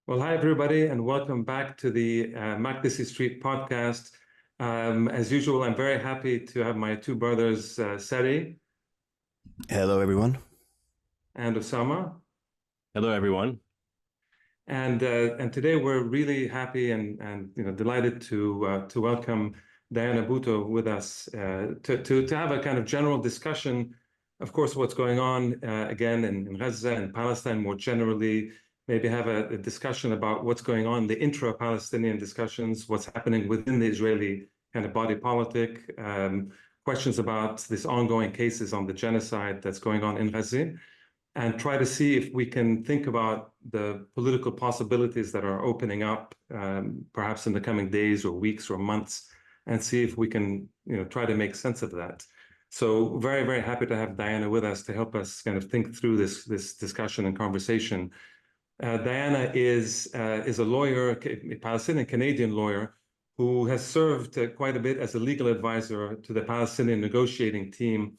Well, hi, everybody, and welcome back to the Makdisi Street podcast. As usual, I'm very happy to have my two brothers, Sari Hello, everyone. and Osama. Hello, everyone. And today we're really happy and delighted to welcome Diana Buttu with us to have a kind of general discussion, of course, what's going on again in Gaza and Palestine more generally. Maybe have a discussion about what's going on, the intra-Palestinian discussions, what's happening within the Israeli kind of body politic, questions about this ongoing cases on the genocide that's going on in Gaza, and try to see if we can think about the political possibilities that are opening up, perhaps in the coming days or weeks or months, and see if we can, try to make sense of that. So very, very happy to have Diana with us to help us kind of think through this discussion and conversation. Diana is a lawyer, a Palestinian Canadian lawyer, who has served quite a bit as a legal advisor to the Palestinian negotiating team,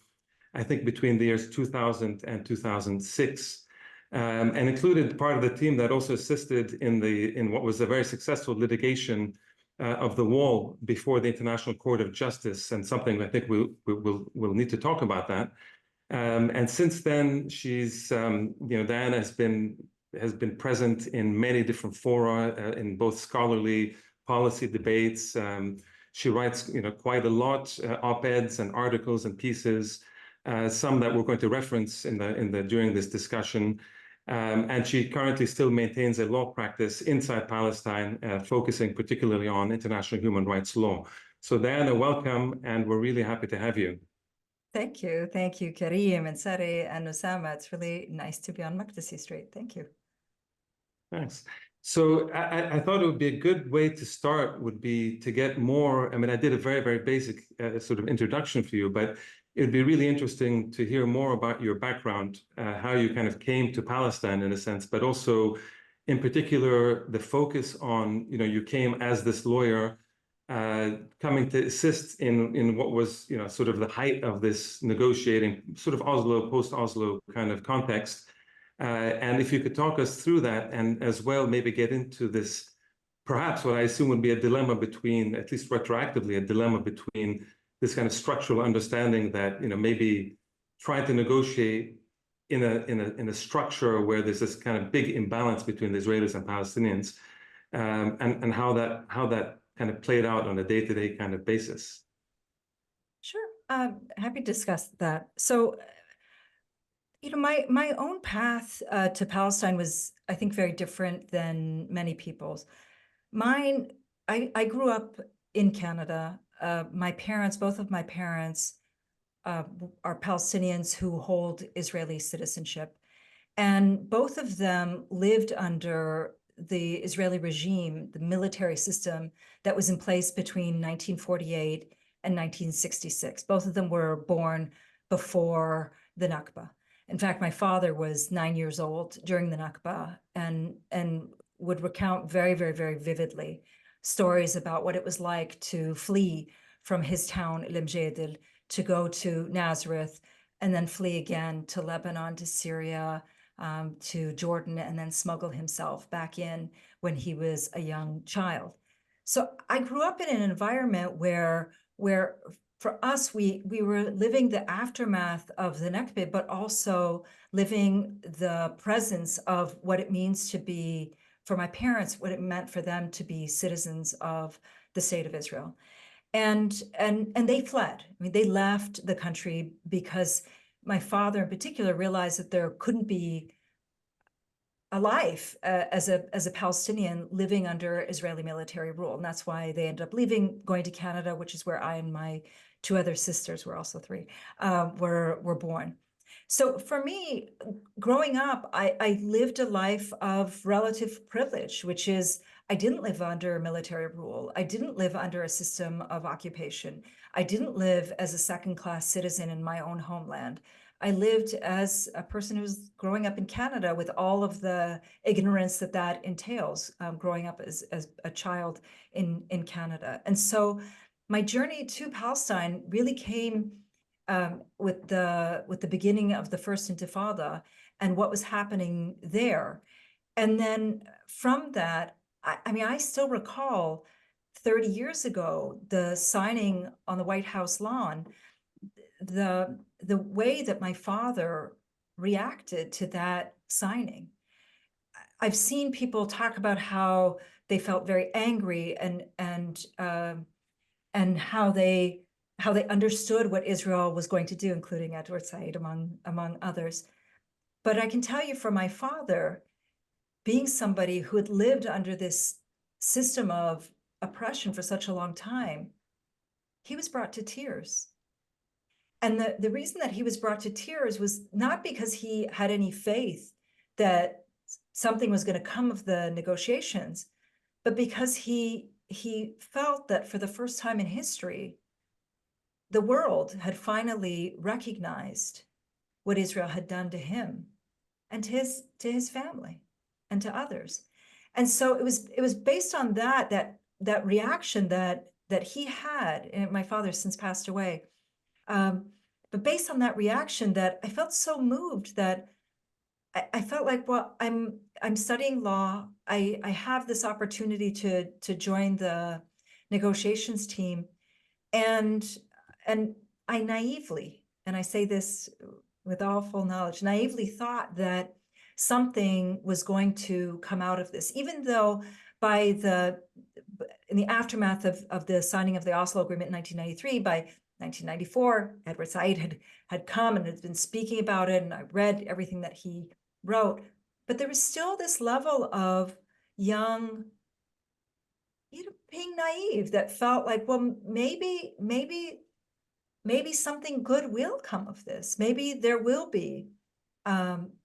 I think between the years 2000 and 2006, and included part of the team that also assisted in what was a very successful litigation of the wall before the International Court of Justice, and something I think we'll need to talk about that. And since then, Diana has been present in many different fora, in both scholarly policy debates. She writes, quite a lot, op-eds and articles and pieces, some that we're going to reference during this discussion. And she currently still maintains a law practice inside Palestine, focusing particularly on international human rights law. So Diana, welcome, and we're really happy to have you. Thank you, Kareem and Sari and Osama. It's really nice to be on Makdisi Street. Thank you. Thanks. So I thought it would be a good way to start would be to get more. I mean, I did a very, very basic sort of introduction for you, but it'd be really interesting to hear more about your background, how you kind of came to Palestine in a sense, but also in particular, the focus on, you came as this lawyer coming to assist in what was, sort of the height of this negotiating, sort of Oslo, post-Oslo kind of context. And if you could talk us through that and as well maybe get into this, perhaps what I assume would be a dilemma between, at least retroactively, a dilemma between this kind of structural understanding that, maybe trying to negotiate in a structure where there's this kind of big imbalance between the Israelis and Palestinians, and how that kind of played out on a day-to-day kind of basis. Sure, happy to discuss that. So, my own path to Palestine was, I think, very different than many people's. Mine, I grew up in Canada. My parents, both of my parents, are Palestinians who hold Israeli citizenship. And both of them lived under the Israeli regime, the military system that was in place between 1948 and 1966. Both of them were born before the Nakba. In fact, my father was 9 years old during the Nakba and would recount very, very, very vividly stories about what it was like to flee from his town, El Mjadel, to go to Nazareth, and then flee again to Lebanon, to Syria, to Jordan, and then smuggle himself back in when he was a young child. So I grew up in an environment where for us, we were living the aftermath of the Nakba, but also living the presence of what it means to be, for my parents, what it meant for them to be citizens of the state of Israel. And they fled. I mean, they left the country because my father in particular realized that there couldn't be a life as a Palestinian living under Israeli military rule. And that's why they ended up leaving, going to Canada, which is where I and my two other sisters, were also three, were born. So for me, growing up, I lived a life of relative privilege, which is I didn't live under military rule. I didn't live under a system of occupation. I didn't live as a second-class citizen in my own homeland. I lived as a person who's growing up in Canada with all of the ignorance that entails, growing up as a child in Canada. And so my journey to Palestine really came with the beginning of the First Intifada and what was happening there. And then from that, I mean, I still recall 30 years ago, the signing on the White House lawn, the way that my father reacted to that signing. I've seen people talk about how they felt very angry and how they understood what Israel was going to do, including Edward Said, among others. But I can tell you, for my father, being somebody who had lived under this system of oppression for such a long time, he was brought to tears. And the reason that he was brought to tears was not because he had any faith that something was going to come of the negotiations, but because he felt that for the first time in history, the world had finally recognized what Israel had done to him and to his family and to others. And so it was based on that reaction that he had, and my father since passed away, but based on that reaction, that I felt so moved that I felt like, well, I'm studying law. I have this opportunity to join the negotiations team, and I naively, and I say this with all full knowledge, naively thought that something was going to come out of this, even though in the aftermath of the signing of the Oslo Agreement in 1993, by 1994, Edward Said had come and had been speaking about it, and I read everything that he wrote. But there was still this level of young, being naive, that felt like, well, maybe something good will come of this. Maybe there will be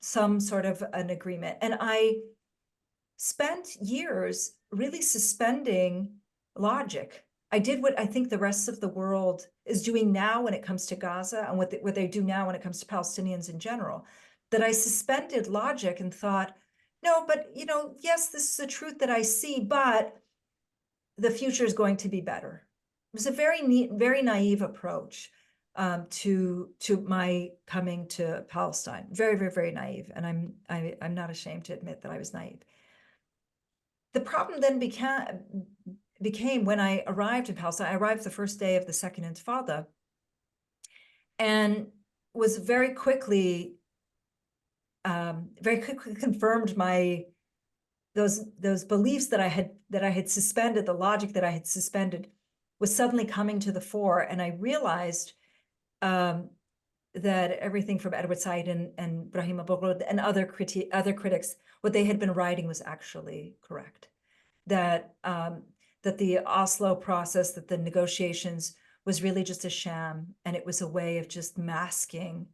some sort of an agreement. And I spent years really suspending logic. I did what I think the rest of the world is doing now when it comes to Gaza, and what they do now when it comes to Palestinians in general, that I suspended logic and thought, no, but yes, this is a truth that I see, but the future is going to be better. It was a very naive approach to my coming to Palestine. Very, very, very naive, and I'm not ashamed to admit that I was naive. The problem then became when I arrived in Palestine. I arrived the first day of the Second Intifada, and was very quickly confirmed those beliefs that I had suspended, the logic that I had suspended, was suddenly coming to the fore. And I realized that everything from Edward Said and Brahim Abu-Ghud and other critics, what they had been writing was actually correct. That the Oslo process, that the negotiations was really just a sham, and it was a way of just masking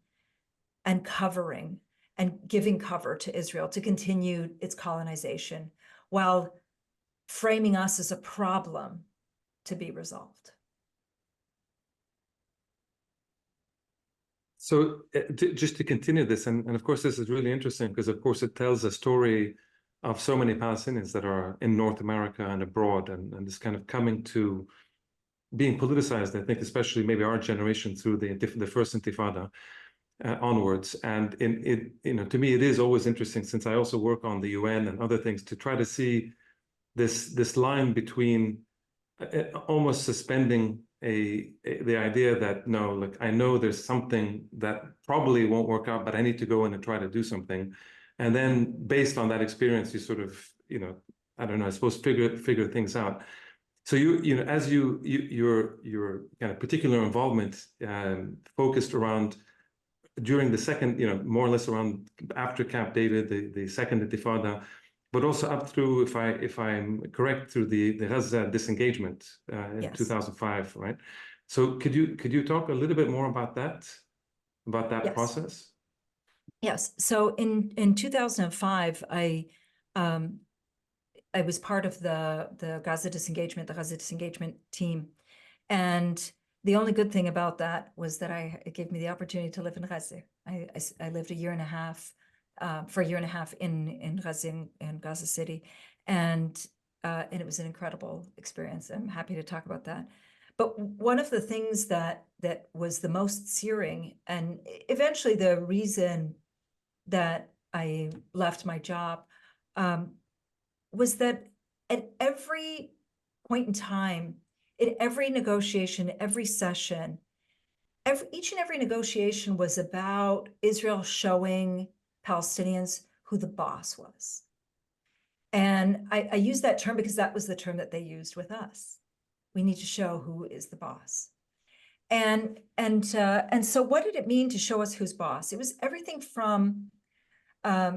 and covering and giving cover to Israel to continue its colonization, while framing us as a problem to be resolved. So just to continue this, and of course this is really interesting, because of course it tells a story of so many Palestinians that are in North America and abroad, and this kind of coming to being politicized, I think, especially maybe our generation through the first Intifada onwards. And to me, it is always interesting, since I also work on the UN and other things, to try to see this line between almost suspending the idea that, no, like, I know there's something that probably won't work out, but I need to go in and try to do something. And then based on that experience, you sort of, I don't know, I suppose figure things out. So as your kind of particular involvement focused around during the second, more or less around after Camp David, the second Intifada, but also up through, if I'm correct, through the Gaza disengagement in Yes. 2005, right? So could you talk a little bit more about that Yes. process? Yes. So in 2005, I was part of the Gaza disengagement team, and the only good thing about that was that it gave me the opportunity to live in Gaza. I lived for a year and a half in Gaza, in Gaza City, and it was an incredible experience. I'm happy to talk about that. But one of the things that was the most searing, and eventually the reason that I left my job, was that at every point in time, in every negotiation, every session, each and every negotiation was about Israel showing Palestinians who the boss was. And I use that term because that was the term that they used with us. We need to show who is the boss. And so what did it mean to show us who's boss? It was everything from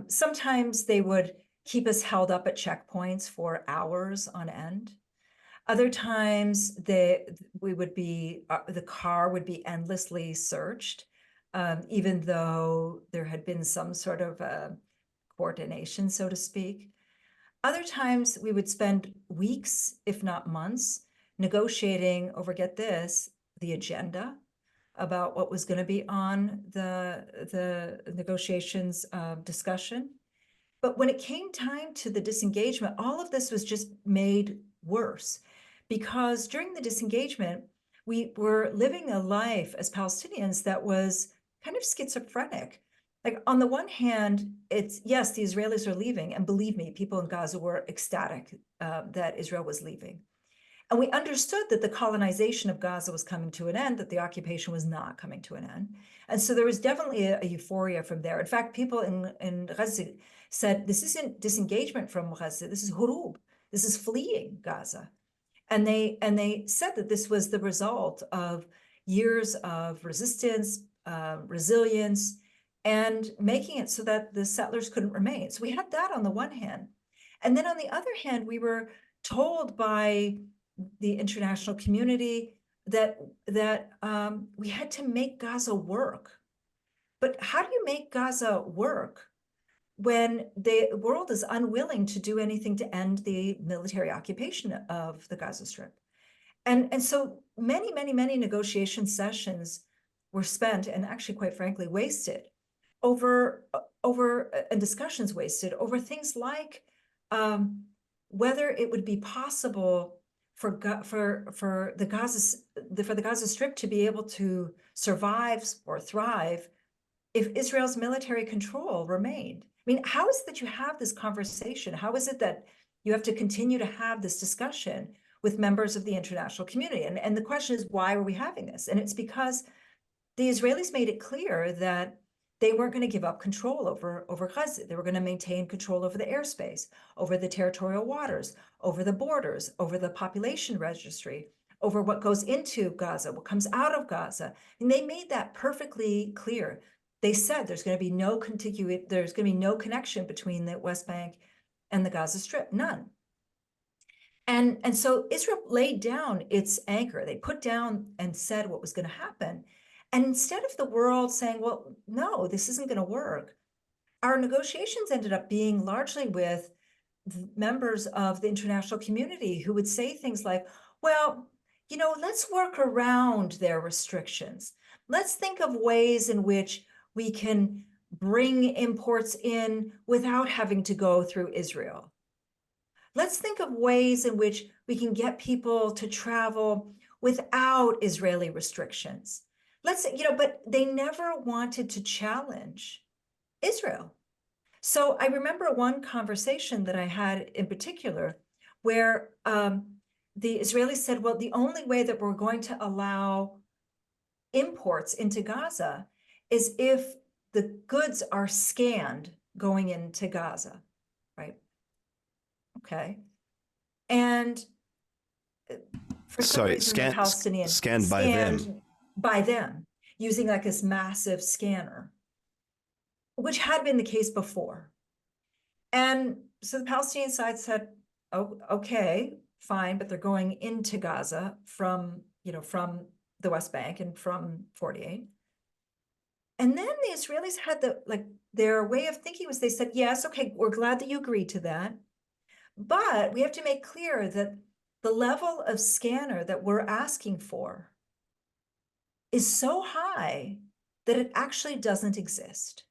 sometimes they would keep us held up at checkpoints for hours on end. Other times we would be, the car would be endlessly searched, even though there had been some sort of coordination, so to speak. Other times we would spend weeks, if not months, negotiating over, get this, the agenda about what was going to be on the negotiations discussion. But when it came time to the disengagement, all of this was just made worse, because during the disengagement, we were living a life as Palestinians that was kind of schizophrenic. Like, on the one hand, it's, yes, the Israelis are leaving. And believe me, people in Gaza were ecstatic that Israel was leaving. And we understood that the colonization of Gaza was coming to an end, that the occupation was not coming to an end. And so there was definitely a euphoria from there. In fact, people in Gaza said, this isn't disengagement from Gaza, this is hurub, this is fleeing Gaza. And they said that this was the result of years of resistance, resilience, and making it so that the settlers couldn't remain. So we had that on the one hand. And then on the other hand, we were told by the international community that we had to make Gaza work. But how do you make Gaza work when the world is unwilling to do anything to end the military occupation of the Gaza Strip? And so many negotiation sessions were spent, and actually, quite frankly, wasted over and discussions wasted over things like whether it would be possible for the Gaza Strip to be able to survive or thrive if Israel's military control remained. I mean, how is it that you have this conversation? How is it that you have to continue to have this discussion with members of the international community? And the question is, why are we having this? And it's because the Israelis made it clear that they weren't going to give up control over Gaza. They were going to maintain control over the airspace, over the territorial waters, over the borders, over the population registry, over what goes into Gaza, what comes out of Gaza. And they made that perfectly clear. They said there's going to be no there's going to be no connection between the West Bank and the Gaza Strip, none. And so Israel laid down its anchor. They put down and said what was going to happen. And instead of the world saying, well, no, this isn't going to work, our negotiations ended up being largely with members of the international community who would say things like, well, you know, let's work around their restrictions. Let's think of ways in which we can bring imports in without having to go through Israel. Let's think of ways in which we can get people to travel without Israeli restrictions. But they never wanted to challenge Israel. So I remember one conversation that I had in particular where the Israelis said, well, the only way that we're going to allow imports into Gaza is if the goods are scanned going into Gaza, right? Okay. And for some reason, the Palestinians scanned by them. By them, using like this massive scanner, which had been the case before. And so the Palestinian side said, oh, okay, fine, but they're going into Gaza from the West Bank and from 48. And then the Israelis had their way of thinking was, they said, yes, okay, we're glad that you agreed to that, but we have to make clear that the level of scanner that we're asking for is so high that it actually doesn't exist.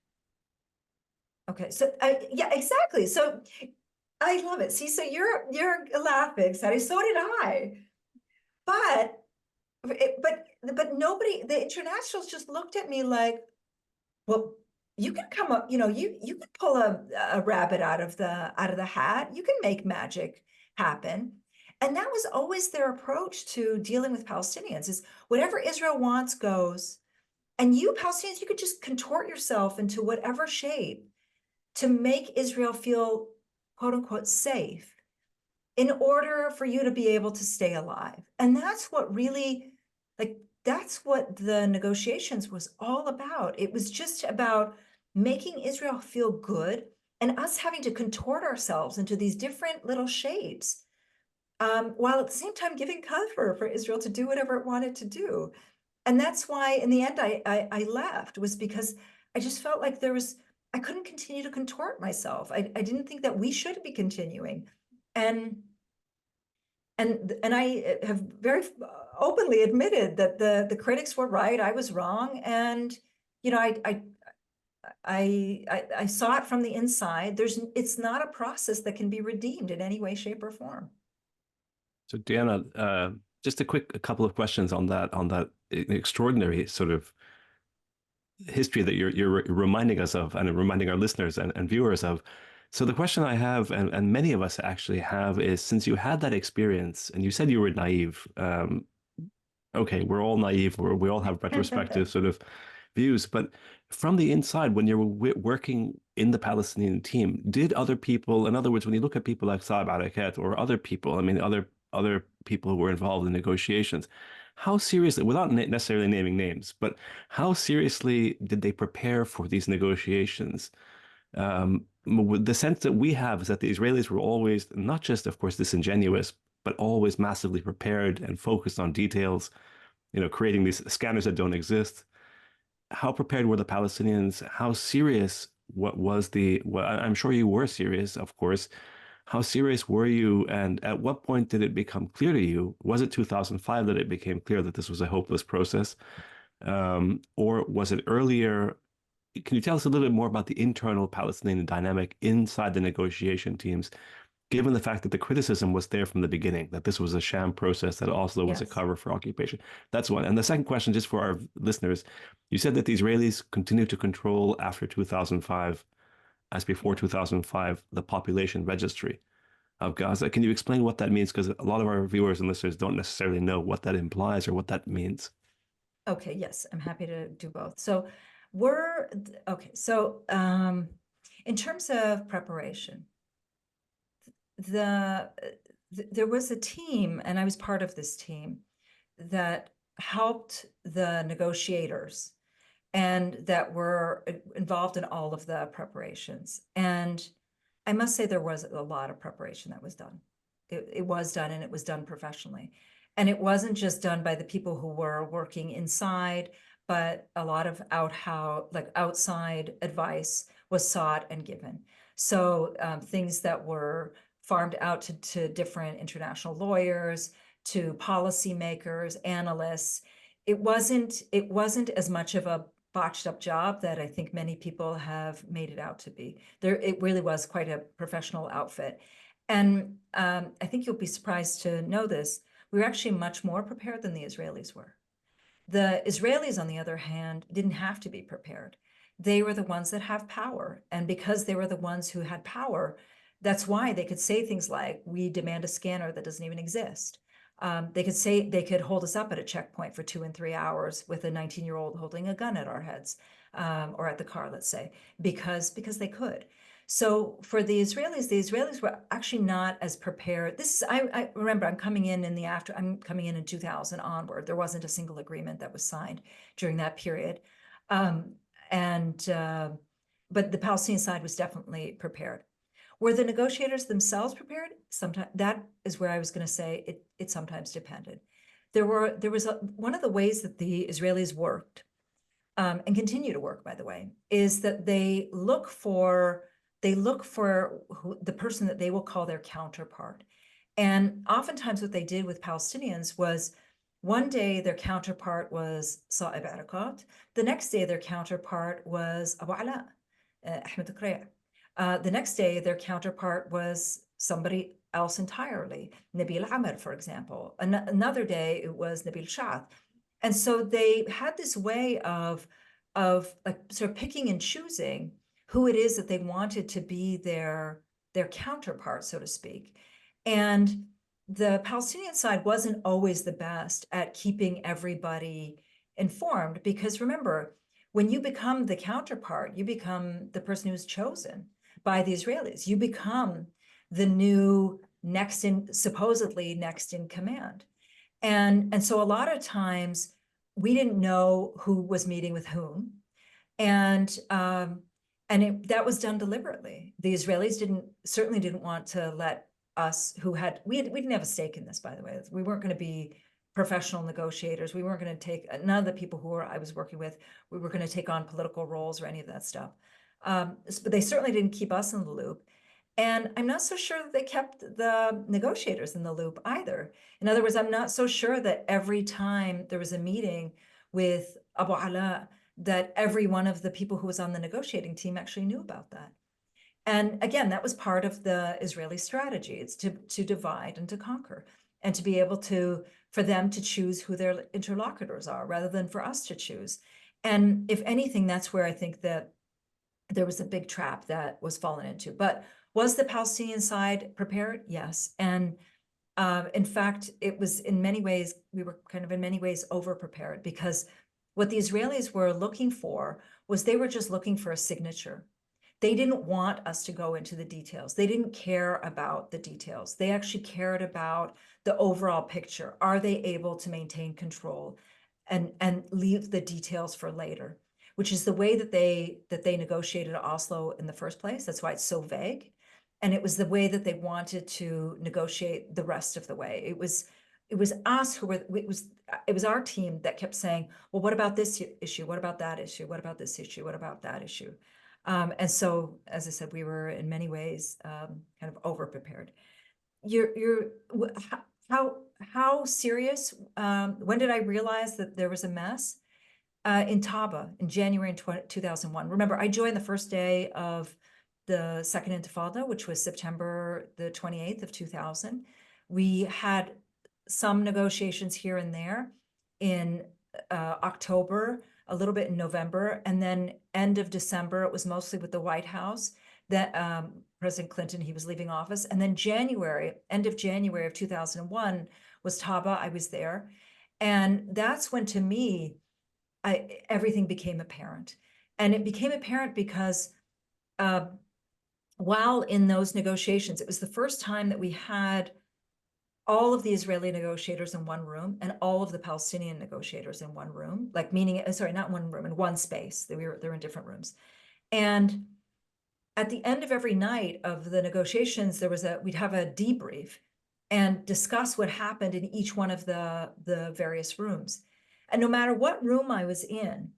Okay, so yeah, exactly. So I love it. See, so you're laughing, Sally. So did I. But nobody, the internationals just looked at me like, well, you can come up, you can pull a rabbit out of the hat. You can make magic happen. And that was always their approach to dealing with Palestinians, is whatever Israel wants goes. And you Palestinians, you could just contort yourself into whatever shape to make Israel feel, quote unquote, safe in order for you to be able to stay alive. And that's what really, that's what the negotiations was all about. It was just about making Israel feel good and us having to contort ourselves into these different little shapes, while at the same time giving cover for Israel to do whatever it wanted to do. And that's why in the end I left, was because I just felt like I couldn't continue to contort myself. I didn't think that we should be continuing. And I have very openly admitted that the critics were right, I was wrong, and I saw it from the inside. It's not a process that can be redeemed in any way, shape, or form. So Diana, just a couple of questions on that extraordinary sort of history that you're reminding us of and reminding our listeners and viewers of. So the question I have, and many of us actually have, is, since you had that experience and you said you were naive, okay, we're all naive, we all have retrospective sort of views, but from the inside, when you were working in the Palestinian team, did other people, in other words, when you look at people like Saeb Erekat or other people, I mean, other people who were involved in negotiations, how seriously, without necessarily naming names, but how seriously did they prepare for these negotiations? The sense that we have is that the Israelis were always not just, of course, disingenuous, but always massively prepared and focused on details, creating these scanners that don't exist. How prepared were the Palestinians? How serious I'm sure you were serious, of course. How serious were you? And at what point did it become clear to you? Was it 2005 that it became clear that this was a hopeless process? Or was it earlier? Can you tell us a little bit more about the internal Palestinian dynamic inside the negotiation teams, given the fact that the criticism was there from the beginning, that this was a sham process, that Oslo was a cover for occupation? That's one. And the second question, just for our listeners, you said that the Israelis continued to control after 2005, as before 2005, the population registry of Gaza. Can you explain what that means? Because a lot of our viewers and listeners don't necessarily know what that implies or what that means. Okay, yes, I'm happy to do both. So in terms of preparation, there was a team, and I was part of this team, that helped the negotiators and that were involved in all of the preparations. And I must say there was a lot of preparation that was done. It was done, and it was done professionally. And it wasn't just done by the people who were working inside, but a lot of outside advice was sought and given. So things that were farmed out to different international lawyers, to policymakers, analysts. It wasn't as much of a botched up job that I think many people have made it out to be. It really was quite a professional outfit. And I think you'll be surprised to know this. We were actually much more prepared than the Israelis were. The Israelis, on the other hand, didn't have to be prepared. They were the ones that have power. And because they were the ones who had power, that's why they could say things like, we demand a scanner that doesn't even exist. They could hold us up at a checkpoint for 2 and 3 hours with a 19-year-old holding a gun at our heads, or at the car, let's say, because they could. So for the Israelis were actually not as prepared. I remember I'm coming in in 2000 onward. There wasn't a single agreement that was signed during that period. But the Palestinian side was definitely prepared. Were the negotiators themselves prepared? Sometimes. That is where I was going to say it sometimes depended. One of the ways that the Israelis worked, and continue to work, by the way, is that they look for the person that they will call their counterpart. And oftentimes what they did with Palestinians was, one day their counterpart was Saeb Erekat, the next day their counterpart was Abu Ala, Ahmed Qurayh. The next day their counterpart was somebody else entirely, Nabil Amr, for example. Another day it was Nabil Shaath. And so they had this way of of like sort of picking and choosing who it is that they wanted to be their counterpart, so to speak. And the Palestinian side wasn't always the best at keeping everybody informed, because remember, when you become the counterpart, you become the person who's chosen by the Israelis. You become the new supposedly next in command. And so a lot of times we didn't know who was meeting with whom. And that was done deliberately. The Israelis certainly didn't want to let us, we didn't have a stake in this, by the way. We weren't going to be professional negotiators. We weren't going to take, none of the people I was working with, we were going to take on political roles or any of that stuff. But they certainly didn't keep us in the loop. And I'm not so sure that they kept the negotiators in the loop either. In other words, I'm not so sure that every time there was a meeting with Abu Ala, that every one of the people who was on the negotiating team actually knew about that. And again, that was part of the Israeli strategy. It's to divide and to conquer, and to be able for them to choose who their interlocutors are rather than for us to choose. And if anything, that's where I think that there was a big trap that was fallen into. But was the Palestinian side prepared? Yes. And in fact, it was in many ways, we were kind of in many ways over-prepared, because what the Israelis were looking for was they were just looking for a signature. They didn't want us to go into the details. They didn't care about the details. They actually cared about the overall picture. Are they able to maintain control and leave the details for later, which is the way that they negotiated Oslo in the first place. That's why it's so vague. And it was the way that they wanted to negotiate the rest of the way. It was us who were, it was our team that kept saying, well, what about this issue? What about that issue? What about this issue? What about that issue? And so, as I said, we were in many ways kind of over-prepared. How serious? When did I realize that there was a mess? In Taba in January 2001. Remember, I joined the first day of the Second Intifada, which was September the 28th of 2000. We had some negotiations here and there in October, a little bit in November, and then end of December, it was mostly with the White House, that President Clinton, he was leaving office. And then end of January of 2001 was Taba, I was there. And that's when, to me, everything became apparent. And it became apparent because while in those negotiations, it was the first time that we had all of the Israeli negotiators in one room and all of the Palestinian negotiators in one room, like meaning, sorry, not one room, in one space. They were in different rooms. And at the end of every night of the negotiations, we'd have a debrief and discuss what happened in each one of the various rooms. And no matter what room I was in,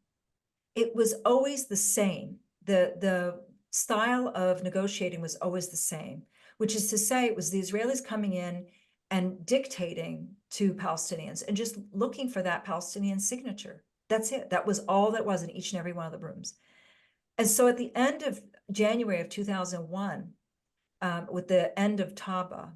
it was always the same. The style of negotiating was always the same, which is to say it was the Israelis coming in and dictating to Palestinians and just looking for that Palestinian signature. That's it. That was all that was in each and every one of the rooms. And so at the end of January of 2001, with the end of Taba,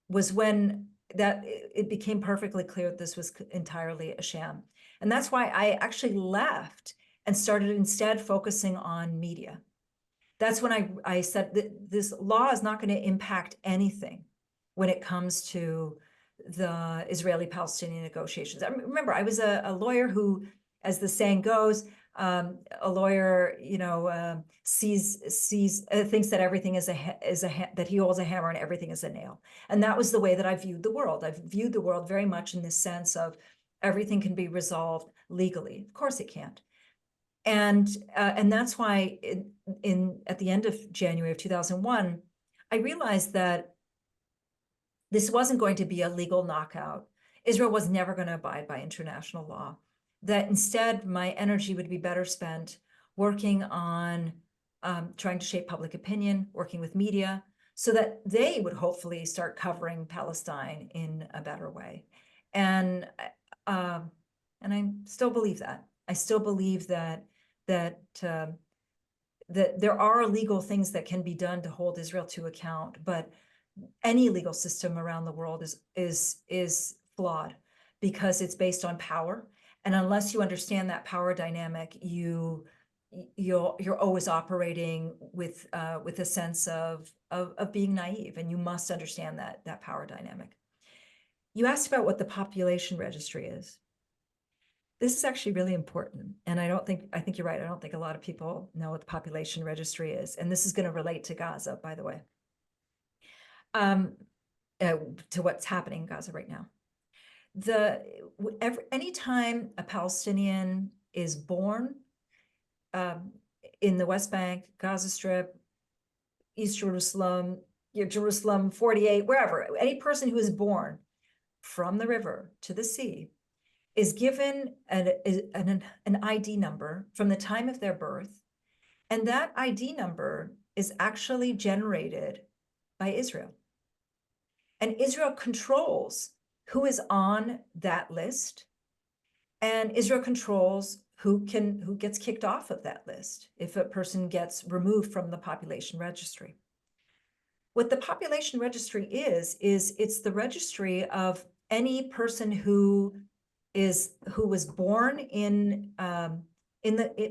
was when it became perfectly clear that this was entirely a sham. And that's why I actually left and started instead focusing on media. That's when I said that this law is not going to impact anything when it comes to the Israeli-Palestinian negotiations. I remember, I was a lawyer who, as the saying goes, a lawyer, thinks that everything that he holds a hammer and everything is a nail. And that was the way that I viewed the world. I viewed the world very much in this sense of everything can be resolved legally. Of course it can't. And that's why at the end of January of 2001, I realized that this wasn't going to be a legal knockout. Israel was never going to abide by international law. That instead, my energy would be better spent working on trying to shape public opinion, working with media, so that they would hopefully start covering Palestine in a better way. And I still believe that. I still believe that there are legal things that can be done to hold Israel to account, but any legal system around the world is flawed because it's based on power. And unless you understand that power dynamic, you're always operating with a sense of being naive, and you must understand that power dynamic. You asked about what the population registry is. This is actually really important, and I think you're right. I don't think a lot of people know what the population registry is, and this is going to relate to Gaza, by the way, to what's happening in Gaza right now. Anytime a Palestinian is born in the West Bank, Gaza Strip, East Jerusalem, Jerusalem 48, wherever, any person who is born from the river to the sea is given an ID number from the time of their birth, and that ID number is actually generated by Israel. And Israel controls who is on that list, and Israel controls who gets kicked off of that list if a person gets removed from the population registry. What the population registry is it's the registry of any person who was born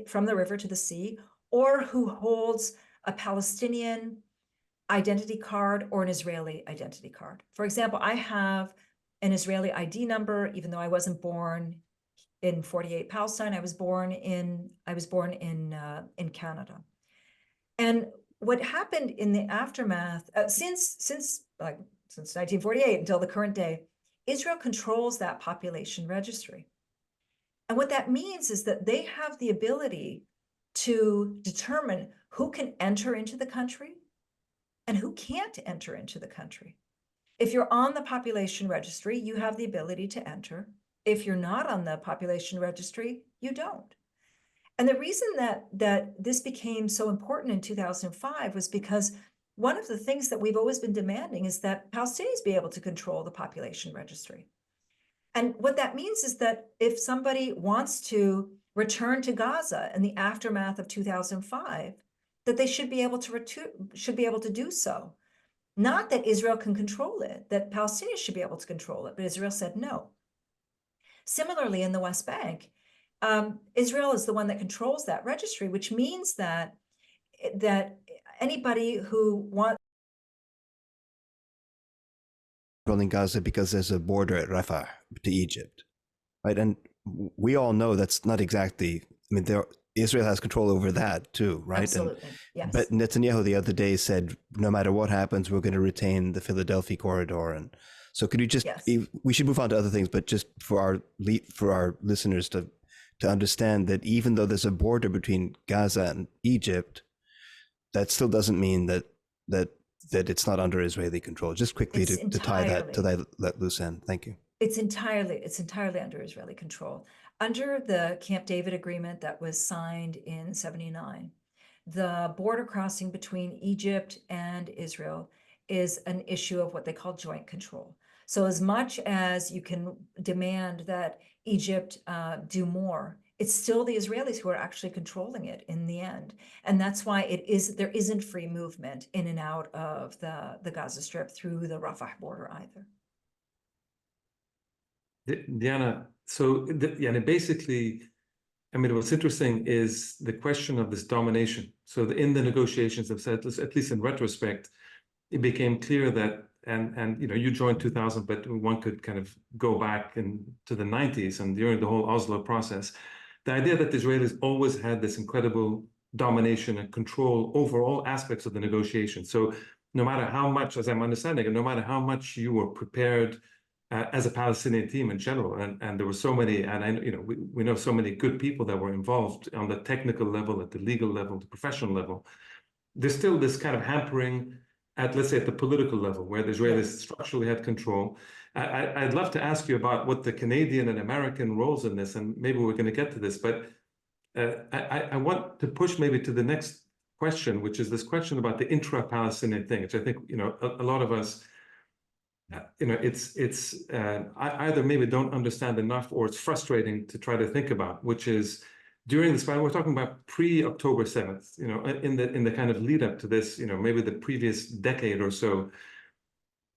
from the river to the sea, or who holds a Palestinian identity card or an Israeli identity card. For example, I have an Israeli ID number, even though I wasn't born in 48 Palestine. I was born in Canada. And what happened in the aftermath, since 1948 until the current day, Israel controls that population registry. And what that means is that they have the ability to determine who can enter into the country and who can't enter into the country. If you're on the population registry, you have the ability to enter. If you're not on the population registry, you don't. And the reason that this became so important in 2005 was because one of the things that we've always been demanding is that Palestinians be able to control the population registry. And what that means is that if somebody wants to return to Gaza in the aftermath of 2005, that they should be able to do so. Not that Israel can control it, that Palestinians should be able to control it, but Israel said no. Similarly, in the West Bank, Israel is the one that controls that registry, which means that anybody who wants in Gaza because there's a border at Rafah to Egypt, right? And we all know that's not exactly. I mean, Israel has control over that too, right? Absolutely, yes. But Netanyahu the other day said, no matter what happens, we're going to retain the Philadelphia corridor. And so, could you just? Yes. We should move on to other things, but just for our listeners to understand that even though there's a border between Gaza and Egypt, that still doesn't mean that it's not under Israeli control. Just quickly to tie that to that loose end. Thank you. It's entirely under Israeli control. Under the Camp David agreement that was signed in '79, the border crossing between Egypt and Israel is an issue of what they call joint control. So as much as you can demand that Egypt do more, it's still the Israelis who are actually controlling it in the end. And that's why there isn't free movement in and out of the Gaza Strip through the Rafah border either. Diana, so basically, I mean, what's interesting is the question of this domination. So in the negotiations, I've said, at least in retrospect, it became clear that, and you joined 2000, but one could kind of go back to the 90s and during the whole Oslo process, the idea that the Israelis always had this incredible domination and control over all aspects of the negotiation. So no matter how much, as I'm understanding, and no matter how much you were prepared as a Palestinian team in general, and there were so many, and we know so many good people that were involved on the technical level, at the legal level, the professional level. There's still this kind of hampering at, let's say, at the political level, where the Israelis structurally had control. I'd love to ask you about what the Canadian and American roles in this, and maybe we're going to get to this, but I want to push maybe to the next question, which is this question about the intra-Palestinian thing, which I think, a lot of us, it's either maybe don't understand enough, or it's frustrating to try to think about, which is during this, we're talking about pre-October 7th, in the kind of lead up to this, maybe the previous decade or so,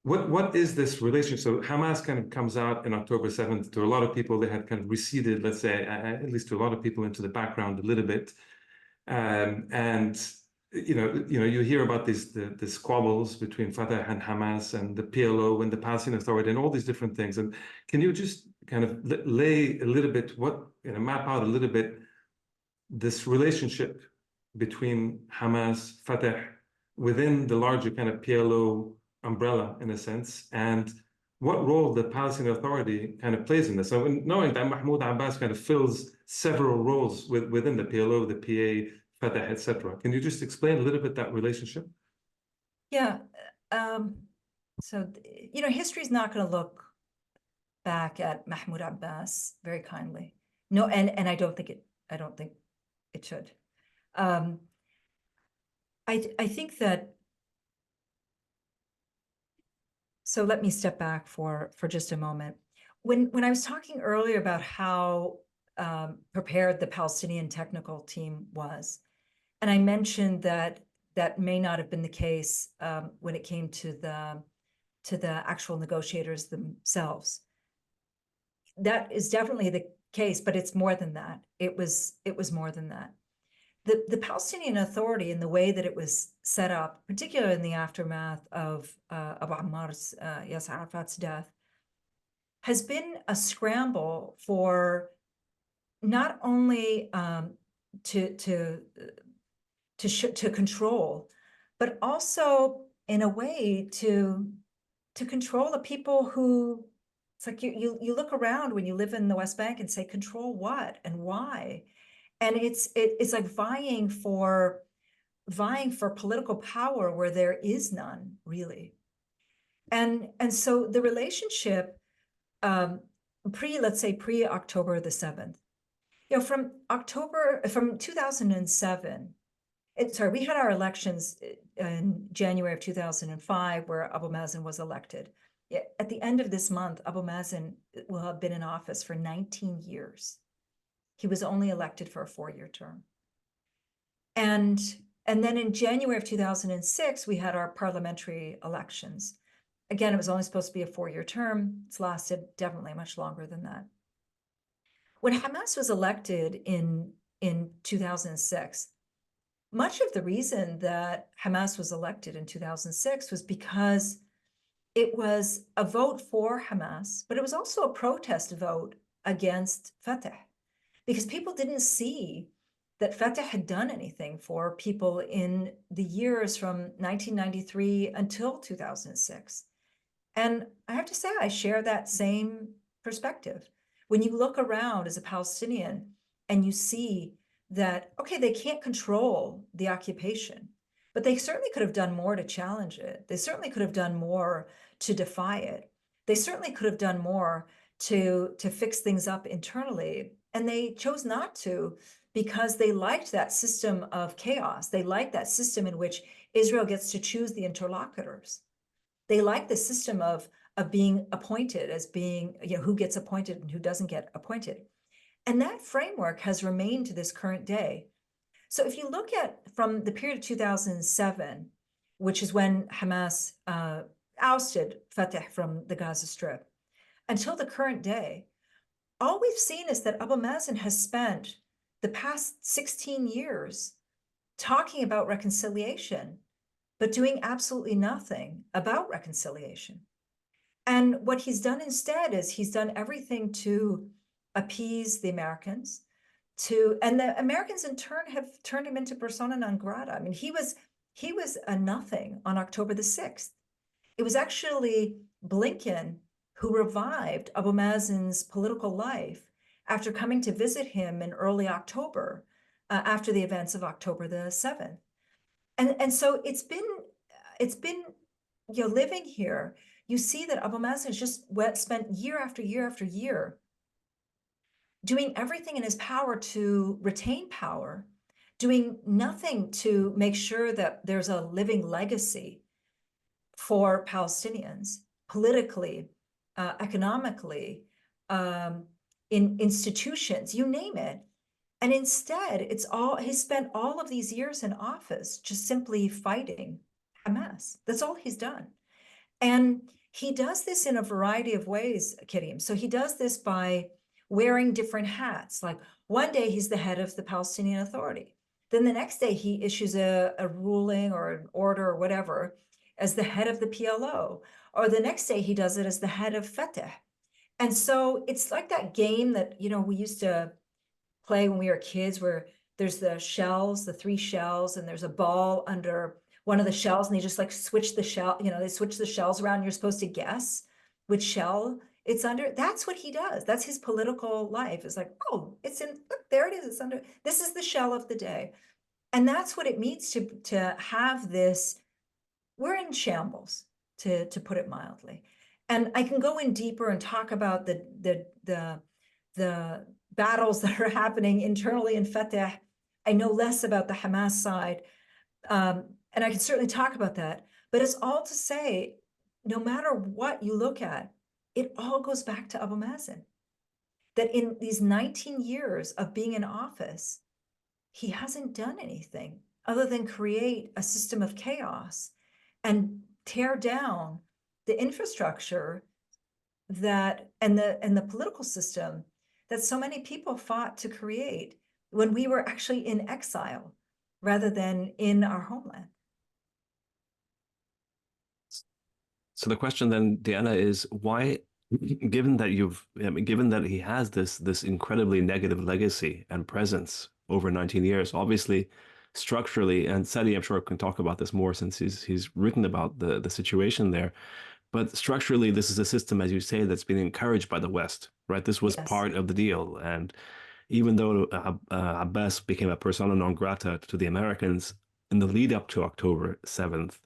what is this relationship? So Hamas kind of comes out in October 7th. To a lot of people, they had kind of receded, let's say, at least to a lot of people, into the background a little bit. And you hear about the squabbles between Fatah and Hamas and the PLO and the Palestinian Authority and all these different things. And can you just kind of lay a little bit, map out a little bit this relationship between Hamas, Fatah, within the larger kind of PLO umbrella, in a sense, and what role the Palestinian Authority kind of plays in this? So knowing that Mahmoud Abbas kind of fills several roles within the PLO, the PA, Fatah, etc. Can you just explain a little bit that relationship? Yeah. History is not going to look back at Mahmoud Abbas very kindly. No, and I don't think it should. I think that. So let me step back for just a moment. When I was talking earlier about how prepared the Palestinian technical team was, and I mentioned that may not have been the case when it came to the actual negotiators themselves. That is definitely the case, but it's more than that. It was more than that. The Palestinian Authority, in the way that it was set up, particularly in the aftermath of Abu Ammar's, Yasser Arafat's death, has been a scramble for not only to control, but also in a way to control the people who, it's like you look around when you live in the West Bank and say, control what and why? And it's like vying for political power where there is none, really. And so the relationship let's say pre-October the 7th, from 2007, we had our elections in January of 2005 where Abu Mazen was elected. At the end of this month, Abu Mazen will have been in office for 19 years. He was only elected for a 4-year term. And then in January of 2006, we had our parliamentary elections. Again, it was only supposed to be a 4-year term. It's lasted definitely much longer than that. When Hamas was elected in 2006, much of the reason that Hamas was elected in 2006 was because it was a vote for Hamas, but it was also a protest vote against Fatah, because people didn't see that Fatah had done anything for people in the years from 1993 until 2006. And I have to say, I share that same perspective. When you look around as a Palestinian and you see that, okay, they can't control the occupation, but they certainly could have done more to challenge it. They certainly could have done more to defy it. They certainly could have done more to fix things up internally. And they chose not to because they liked that system of chaos. They liked that system in which Israel gets to choose the interlocutors. They like the system of being appointed as being, who gets appointed and who doesn't get appointed. And that framework has remained to this current day. So if you look at from the period of 2007, which is when Hamas ousted Fatah from the Gaza Strip, until the current day, all we've seen is that Abu Mazen has spent the past 16 years talking about reconciliation, but doing absolutely nothing about reconciliation. And what he's done instead is he's done everything to appease the Americans, and the Americans in turn have turned him into persona non grata. I mean, he was a nothing on October the 6th. It was actually Blinken who revived Abu Mazen's political life after coming to visit him in early October, after the events of October the 7th. And so it's been living here, you see that Abu Mazen has just spent year after year after year doing everything in his power to retain power, doing nothing to make sure that there's a living legacy for Palestinians, politically, economically, in institutions, you name it. And instead, he spent all of these years in office just simply fighting Hamas. That's all he's done. And he does this in a variety of ways, Kirim. So he does this by wearing different hats. Like one day he's the head of the Palestinian Authority. Then the next day he issues a ruling or an order or whatever as the head of the PLO. Or the next day he does it as the head of Fatah. And so it's like that game that, you know, we used to play when we were kids where there's the shells, the 3 shells, and there's a ball under one of the shells, and they just like switch the shell, you know, they switch the shells around. You're supposed to guess which shell it's under. That's what he does. That's his political life. It's like, oh, it's in, look, there it is. It's under, this is the shell of the day. And that's what it means to have this, we're in shambles, to put it mildly. And I can go in deeper and talk about the battles that are happening internally in Fatah. I know less about the Hamas side, and I can certainly talk about that. But it's all to say, no matter what you look at, it all goes back to Abu Mazen. That in these 19 years of being in office, he hasn't done anything other than create a system of chaos and tear down the infrastructure that and the political system that so many people fought to create when we were actually in exile rather than in our homeland. So the question then, Diana, is why, given that given that he has this incredibly negative legacy and presence over 19 years, obviously structurally, and Sadi, I'm sure, can talk about this more since he's written about the situation there. But structurally, this is a system, as you say, that's been encouraged by the West, right? This was part of the deal. And even though Abbas became a persona non grata to the Americans in the lead up to October 7th,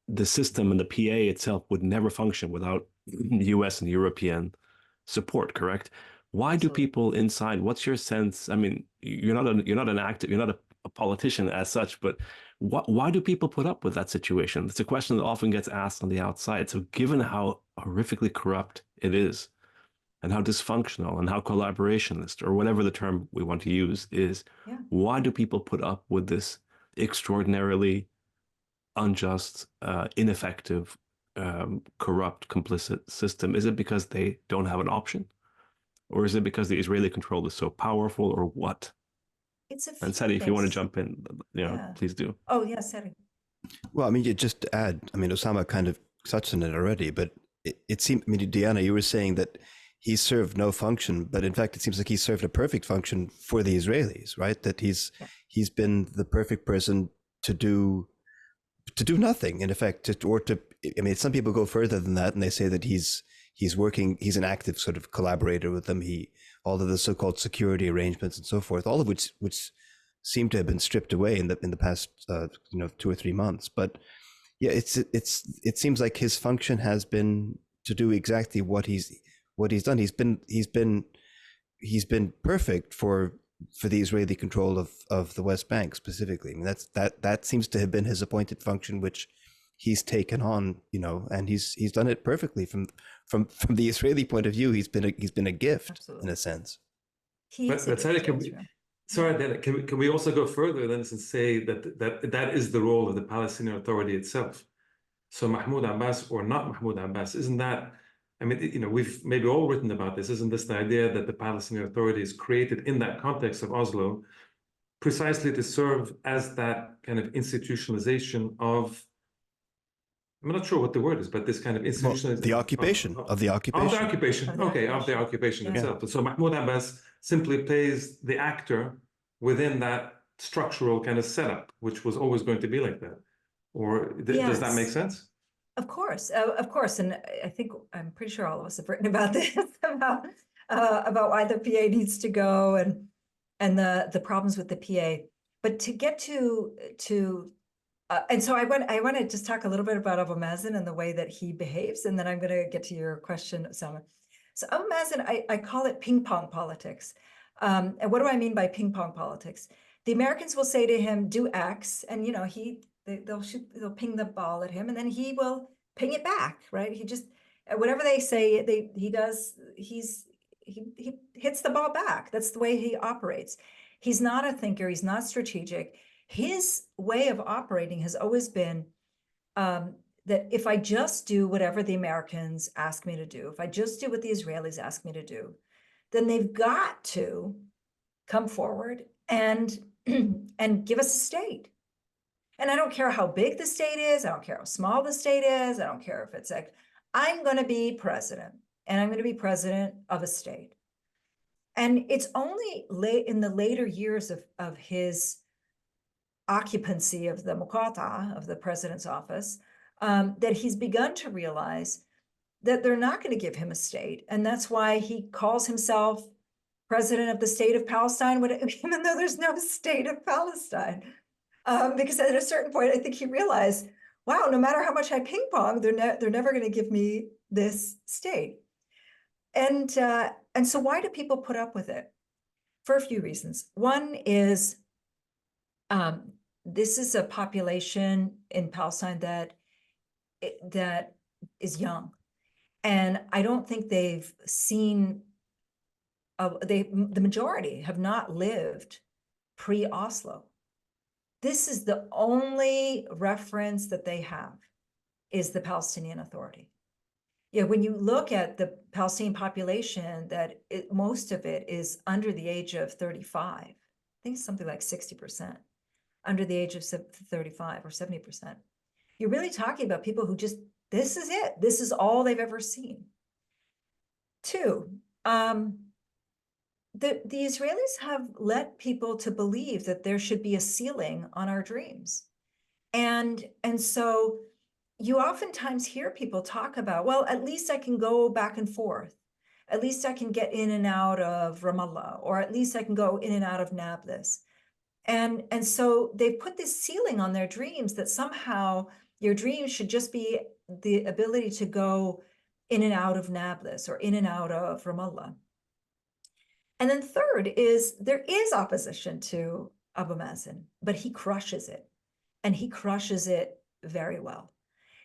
the system and the PA itself would never function without US and European support, correct? Why do people inside, what's your sense? I mean, you're not an active, you're not a politician as such, but why do people put up with that situation? It's a question that often gets asked on the outside. So given how horrifically corrupt it is and how dysfunctional and how collaborationist, or whatever the term we want to use is, why do people put up with this extraordinarily unjust, ineffective, corrupt, complicit system? Is it because they don't have an option? Or is it because the Israeli control is so powerful, or what? It's a and Sadi, if you want to jump in, please do. Oh, yeah, Sadi. Well, I mean, just to add, I mean, Osama kind of touched on it already, but it seemed, I mean, Diana, you were saying that he served no function, but in fact, it seems like he served a perfect function for the Israelis, right? That he's been the perfect person to do nothing, in effect, I mean, some people go further than that, and they say that he's working, he's an active sort of collaborator with them. All of the so-called security arrangements and so forth, all of which seem to have been stripped away in the past 2 or 3 months. But yeah, it seems like his function has been to do exactly what he's done. He's been perfect for the Israeli control of the West Bank specifically. I mean, that seems to have been his appointed function, which he's taken on, and he's done it perfectly from the Israeli point of view. He's been a gift. Absolutely. In a sense. Can we also go further then and say that is the role of the Palestinian Authority itself? So Mahmoud Abbas or not Mahmoud Abbas, isn't that? I mean, we've maybe all written about this. Isn't this the idea that the Palestinian Authority is created in that context of Oslo, precisely to serve as that kind of institutionalization of? I'm not sure what the word is, but this kind of institutionalization. The occupation of the occupation. Of the occupation itself. So Mahmoud Abbas simply plays the actor within that structural kind of setup, which was always going to be like that. Or does that make sense? Of course. And I think, I'm pretty sure all of us have written about this, about why the PA needs to go and the problems with the PA. But to get to and so I want to just talk a little bit about Abu Mazen and the way that he behaves, and then I'm going to get to your question, Osama. So Abu Mazen, I call it ping pong politics. And what do I mean by ping pong politics? The Americans will say to him, "Do X," and they'll ping the ball at him, and then he will ping it back, right? He just, whatever they say, he does. He hits the ball back. That's the way he operates. He's not a thinker. He's not strategic. His way of operating has always been, that if I just do whatever the Americans ask me to do, if I just do what the Israelis ask me to do, then they've got to come forward and give us a state. And I don't care how big the state is. I don't care how small the state is. I don't care if it's like, I'm going to be president, and I'm going to be president of a state. And it's only late in the later years of his occupancy of the Muqata, of the president's office, that he's begun to realize that they're not going to give him a state. And that's why he calls himself president of the state of Palestine, even though there's no state of Palestine. Because at a certain point, I think he realized, wow, no matter how much I ping pong, they're never going to give me this state. And so why do people put up with it? For a few reasons. One is this is a population in Palestine that is young, and I don't think they've seen. The majority have not lived pre-Oslo. This is the only reference that they have, is the Palestinian Authority. Yeah, when you look at the Palestinian population, most of it is under the age of 35. I think it's something like 60%, under the age of 35 or 70%. You're really talking about people who just, this is it. This is all they've ever seen. Two, the Israelis have led people to believe that there should be a ceiling on our dreams. And so you oftentimes hear people talk about, well, at least I can go back and forth. At least I can get in and out of Ramallah, or at least I can go in and out of Nablus. And so they've put this ceiling on their dreams that somehow your dreams should just be the ability to go in and out of Nablus or in and out of Ramallah. And then third is there is opposition to Abu Mazen, but he crushes it, and he crushes it very well.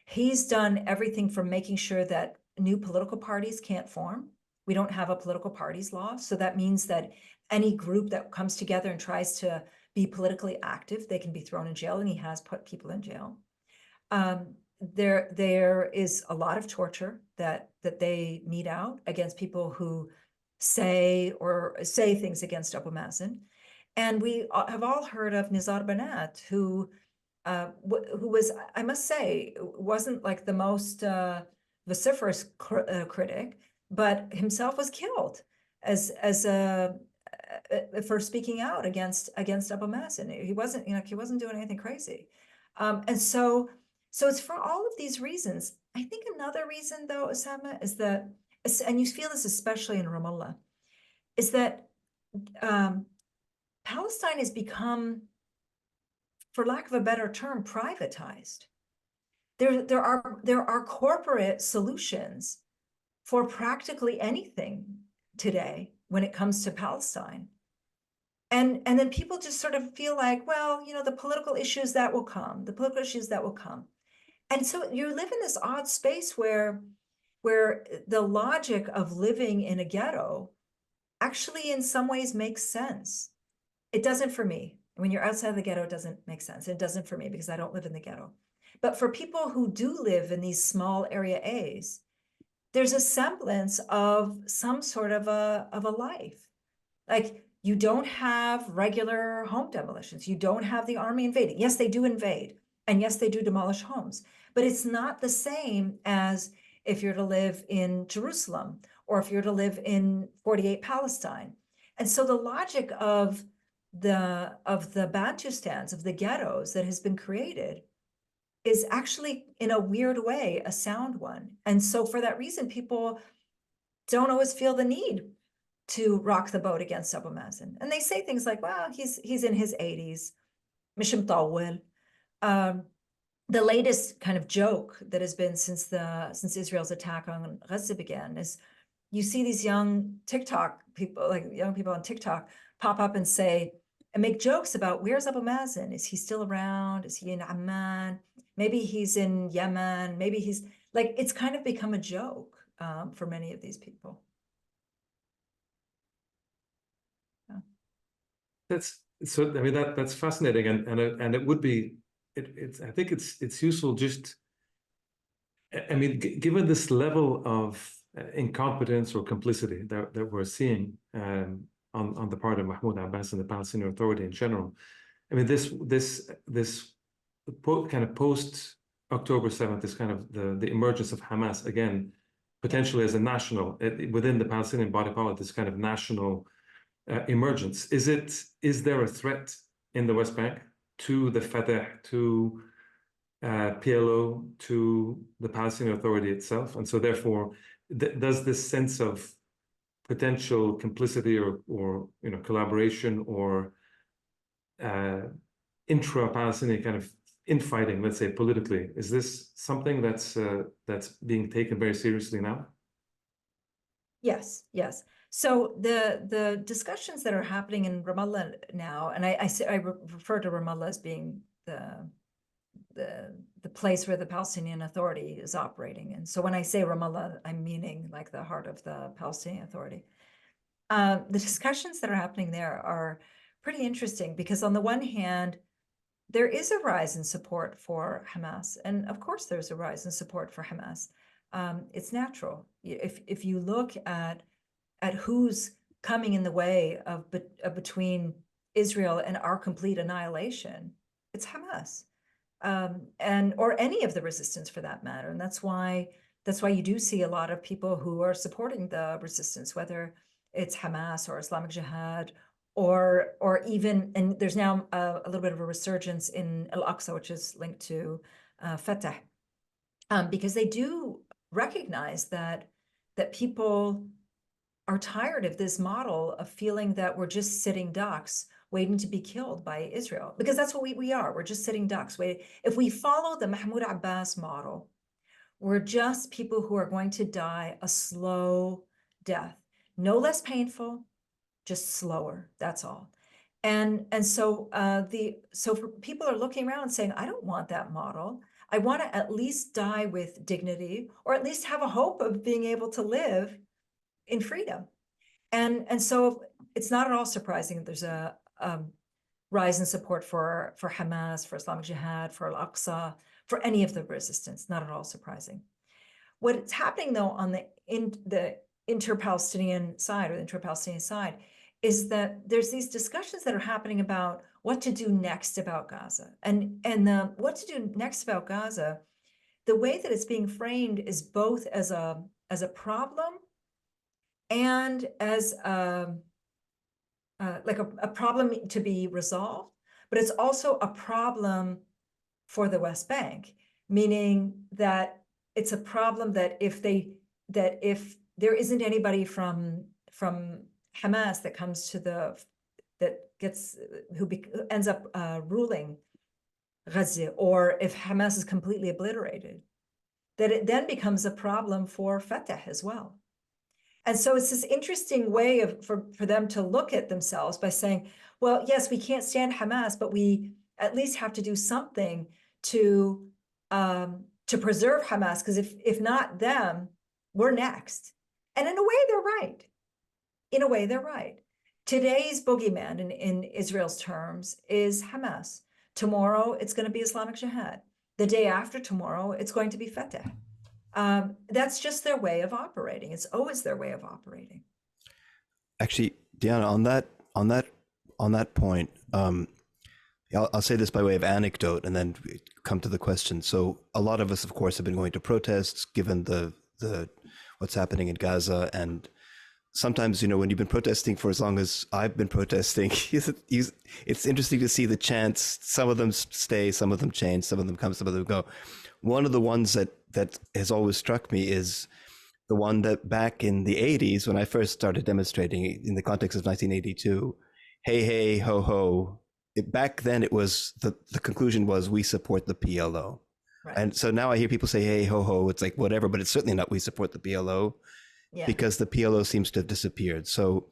He's done everything from making sure that new political parties can't form. We don't have a political parties law. So that means that any group that comes together and tries to be politically active, they can be thrown in jail, and he has put people in jail. There is a lot of torture that they mete out against people who say things against Abu Mazen. And we have all heard of Nizar Banat, who was, I must say, wasn't like the most vociferous critic, but himself was killed for speaking out against Abu Mazen. He wasn't doing anything crazy, and so it's for all of these reasons. I think another reason, though, Osama, is that, and you feel this especially in Ramallah, is that Palestine has become, for lack of a better term, privatized. There are corporate solutions for practically anything today when it comes to Palestine. And then people just sort of feel like, well, the political issues that will come, And so you live in this odd space where the logic of living in a ghetto actually in some ways makes sense. It doesn't for me. When you're outside of the ghetto, it doesn't make sense. It doesn't for me because I don't live in the ghetto. But for people who do live in these small area A's, there's a semblance of some sort of a life. Like, you don't have regular home demolitions. You don't have the army invading. Yes, they do invade. And yes, they do demolish homes. But it's not the same as if you're to live in Jerusalem or if you're to live in 48 Palestine. And so the logic of the Bantustans, of the ghettos that has been created, is actually, in a weird way, a sound one. And so for that reason, people don't always feel the need to rock the boat against Abu Mazen. And they say things like, well, he's in his 80s. Mish mtawil. The latest kind of joke that has been since Israel's attack on Gaza began is, you see these young TikTok people, like young people on TikTok, pop up and make jokes about, where's Abu Mazen? Is he still around? Is he in Amman? Maybe he's in Yemen. Maybe he's like, it's kind of become a joke for many of these people. Yeah. That's fascinating, and it would be, I think it's useful just I mean, given this level of incompetence or complicity that we're seeing on the part of Mahmoud Abbas and the Palestinian Authority in general, I mean, this kind of post October 7th is kind of the emergence of Hamas again, potentially as a national within the Palestinian body politic, this kind of national emergence. Is there a threat in the West Bank to the Fatah, to PLO, to the Palestinian Authority itself? And so therefore, does this sense of potential complicity or collaboration or intra-Palestinian kind of infighting, let's say politically, is this something that's being taken very seriously now? Yes, yes. So the discussions that are happening in Ramallah now, and I refer to Ramallah as being the place where the Palestinian Authority is operating. And so when I say Ramallah, I'm meaning like the heart of the Palestinian Authority. The discussions that are happening there are pretty interesting because on the one hand, there is a rise in support for Hamas. And of course, there's a rise in support for Hamas. It's natural. If you look at who's coming in the way of between Israel and our complete annihilation, it's Hamas. Or any of the resistance for that matter. And that's why you do see a lot of people who are supporting the resistance, whether it's Hamas or Islamic Jihad, or even, and there's now a little bit of a resurgence in Al-Aqsa, which is linked to Fatah, because they do recognize that people are tired of this model of feeling that we're just sitting ducks waiting to be killed by Israel, because that's what we are. We're just sitting ducks waiting. If we follow the Mahmoud Abbas model, we're just people who are going to die a slow death, no less painful, just slower. That's all. And so for people are looking around and saying, I don't want that model. I want to at least die with dignity, or at least have a hope of being able to live in freedom. And so it's not at all surprising that there's a rise in support for Hamas, for Islamic Jihad, for Al-Aqsa, for any of the resistance. Not at all surprising. What's happening though on the inter-Palestinian side, or the intra-Palestinian side, is that there's these discussions that are happening about what to do next about Gaza. And what to do next about Gaza, the way that it's being framed is both as a problem and as like a problem to be resolved, but it's also a problem for the West Bank, meaning that it's a problem that if there isn't anybody from Hamas that comes to who ends up ruling Gaza, or if Hamas is completely obliterated, that it then becomes a problem for Fatah as well. And so it's this interesting way for them to look at themselves by saying, well, yes, we can't stand Hamas, but we at least have to do something to preserve Hamas, because if not them, we're next. And in a way, they're right. In a way, they're right. Today's boogeyman in Israel's terms is Hamas. Tomorrow, it's going to be Islamic Jihad. The day after tomorrow, it's going to be Fatah. That's just their way of operating. It's always their way of operating. Actually, Diana, on that point, I'll say this by way of anecdote and then come to the question. So a lot of us, of course, have been going to protests given the what's happening in Gaza. And sometimes, when you've been protesting for as long as I've been protesting, it's interesting to see the chants. Some of them stay, some of them change, some of them come, some of them go. One of the ones that has always struck me is the one that back in the 80s, when I first started demonstrating in the context of 1982, hey, hey, ho, ho. Back then it was, the conclusion was, we support the PLO. Right. And so now I hear people say, hey, ho, ho, it's like whatever, but it's certainly not we support the PLO. Yeah. Because the PLO seems to have disappeared. So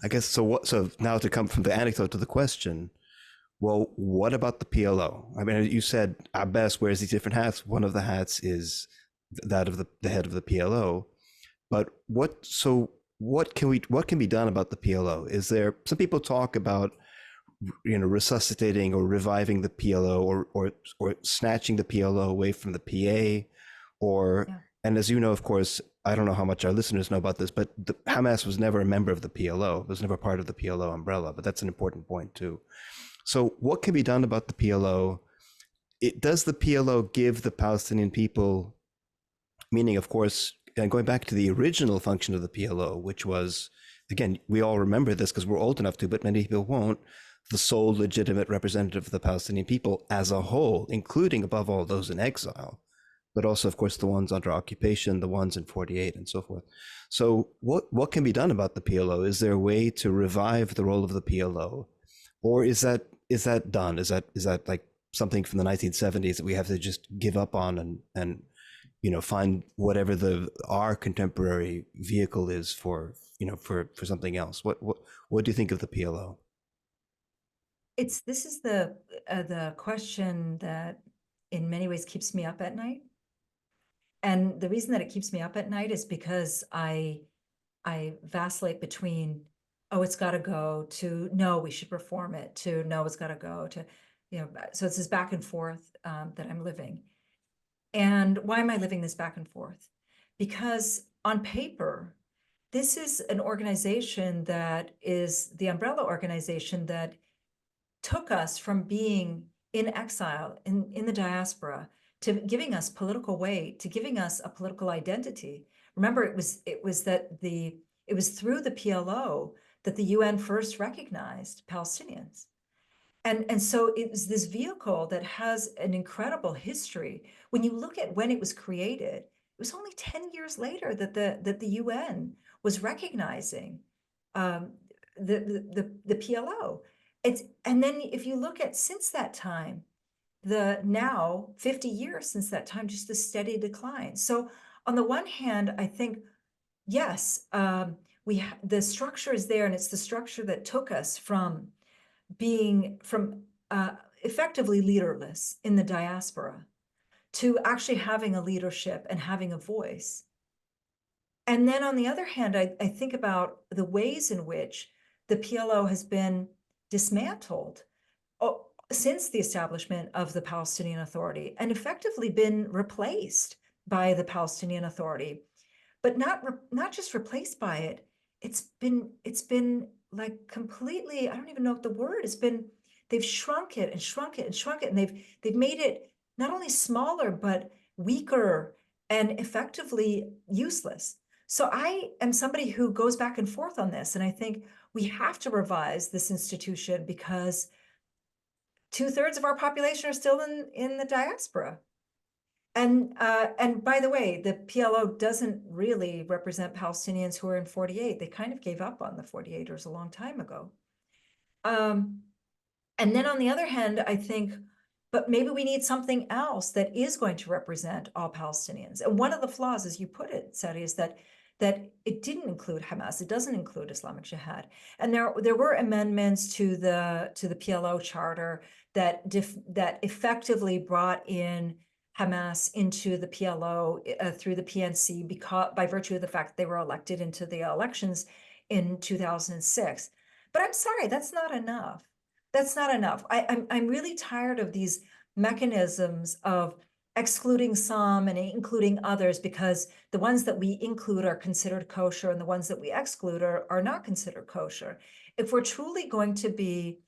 I guess, so now to come from the anecdote to the question, well, what about the PLO? I mean, you said Abbas wears these different hats. One of the hats is that of the head of the PLO. But what can be done about the PLO? Is there, some people talk about, resuscitating or reviving the PLO, or snatching the PLO away from the PA, or Yeah. and as you know, of course, I don't know how much our listeners know about this, but Hamas was never a member of the PLO. It was never part of the PLO umbrella, but that's an important point too. So what can be done about the PLO? Does the PLO give the Palestinian people, meaning, of course, and going back to the original function of the PLO, which was, again, we all remember this because we're old enough to, but many people won't, the sole legitimate representative of the Palestinian people as a whole, including, above all, those in exile, but also, of course, the ones under occupation, the ones in 48 and so forth. So what can be done about the PLO? Is there a way to revive the role of the PLO? Or is that done? Is that like something from the 1970s that we have to just give up on and find whatever our contemporary vehicle is for something else? What do you think of the PLO? This is the question that in many ways keeps me up at night. And the reason that it keeps me up at night is because I vacillate between, oh, it's got to go, to no, we should reform it, to no, it's got to go, to, so it's this back and forth that I'm living. And why am I living this back and forth? Because on paper, this is an organization that is the umbrella organization that took us from being in exile, in the diaspora, to giving us political weight, to giving us a political identity. Remember, it was through the PLO that the UN first recognized Palestinians. And so it was this vehicle that has an incredible history. When you look at when it was created, it was only 10 years later that the UN was recognizing the PLO. And then if you look at since that time, now 50 years since that time, just the steady decline. So on the one hand, I think, yes, the structure is there, and it's the structure that took us from being effectively leaderless in the diaspora to actually having a leadership and having a voice. And then on the other hand, I think about the ways in which the PLO has been dismantled since the establishment of the Palestinian Authority and effectively been replaced by the Palestinian Authority, but not just replaced by it. It's been like completely, I don't even know what the word has been. They've shrunk it and shrunk it and shrunk it, and they've made it not only smaller but weaker and effectively useless. So I am somebody who goes back and forth on this, and I think we have to revise this institution because 2/3 of our population are still in the diaspora. And by the way, the PLO doesn't really represent Palestinians who are in 48. They kind of gave up on the 48ers a long time ago. And then on the other hand, I think, but maybe we need something else that is going to represent all Palestinians. And one of the flaws, as you put it, Sadi, is that it didn't include Hamas. It doesn't include Islamic Jihad. And there were amendments to the PLO charter that effectively brought in Hamas into the PLO through the PNC by virtue of the fact that they were elected into the elections in 2006. But I'm sorry, that's not enough. That's not enough. I'm really tired of these mechanisms of excluding some and including others, because the ones that we include are considered kosher and the ones that we exclude are not considered kosher. If we're truly going to be,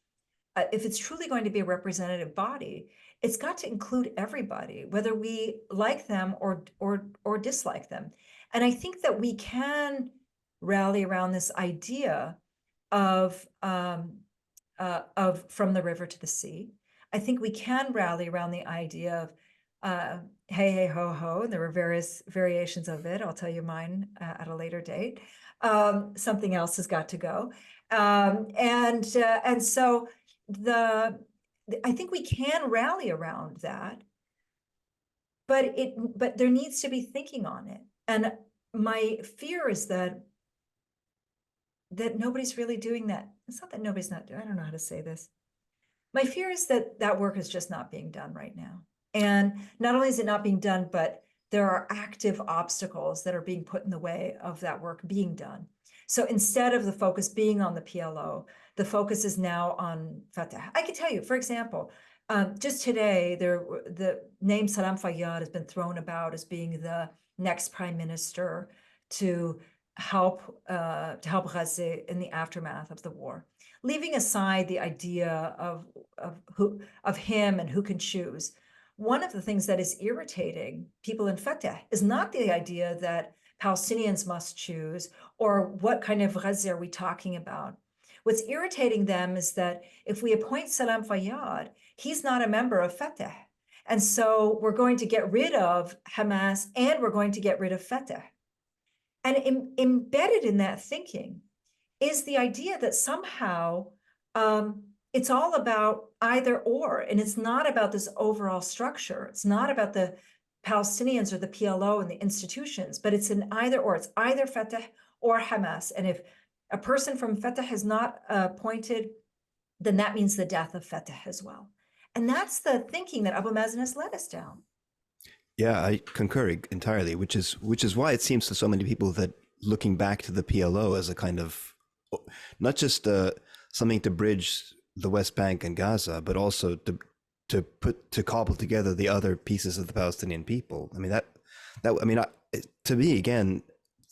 if it's truly going to be a representative body, it's got to include everybody, whether we like them or dislike them. And I think that we can rally around this idea of from the river to the sea. I think we can rally around the idea of hey, hey, ho, ho. And there were various variations of it. I'll tell you mine at a later date. Something else has got to go. And so I think we can rally around that, but there needs to be thinking on it. And my fear is that nobody's really doing that. It's not that nobody's not doing, I don't know how to say this. My fear is that work is just not being done right now. And not only is it not being done, but there are active obstacles that are being put in the way of that work being done. So instead of the focus being on the PLO, the focus is now on Fatah. I can tell you, for example, Just today, the name Salam Fayyad has been thrown about as being the next prime minister to help Gaza in the aftermath of the war. Leaving aside the idea of him and who can choose, one of the things that is irritating people in Fatah is not the idea that Palestinians must choose or what kind of Gaza are we talking about. What's irritating them is that if we appoint Salam Fayyad, he's not a member of Fatah. And so we're going to get rid of Hamas and we're going to get rid of Fatah. And embedded in that thinking is the idea that somehow it's all about either or, and it's not about this overall structure. It's not about the Palestinians or the PLO and the institutions, but it's an either or. It's either Fatah or Hamas. And if a person from Fatah is not appointed, then that means the death of Fatah as well. And that's the thinking that Abu Mazen has led us down. Yeah, I concur entirely, which is why it seems to so many people that looking back to the PLO as a kind of not just something to bridge the West Bank and Gaza, but also to cobble together the other pieces of the Palestinian people. I mean to me again,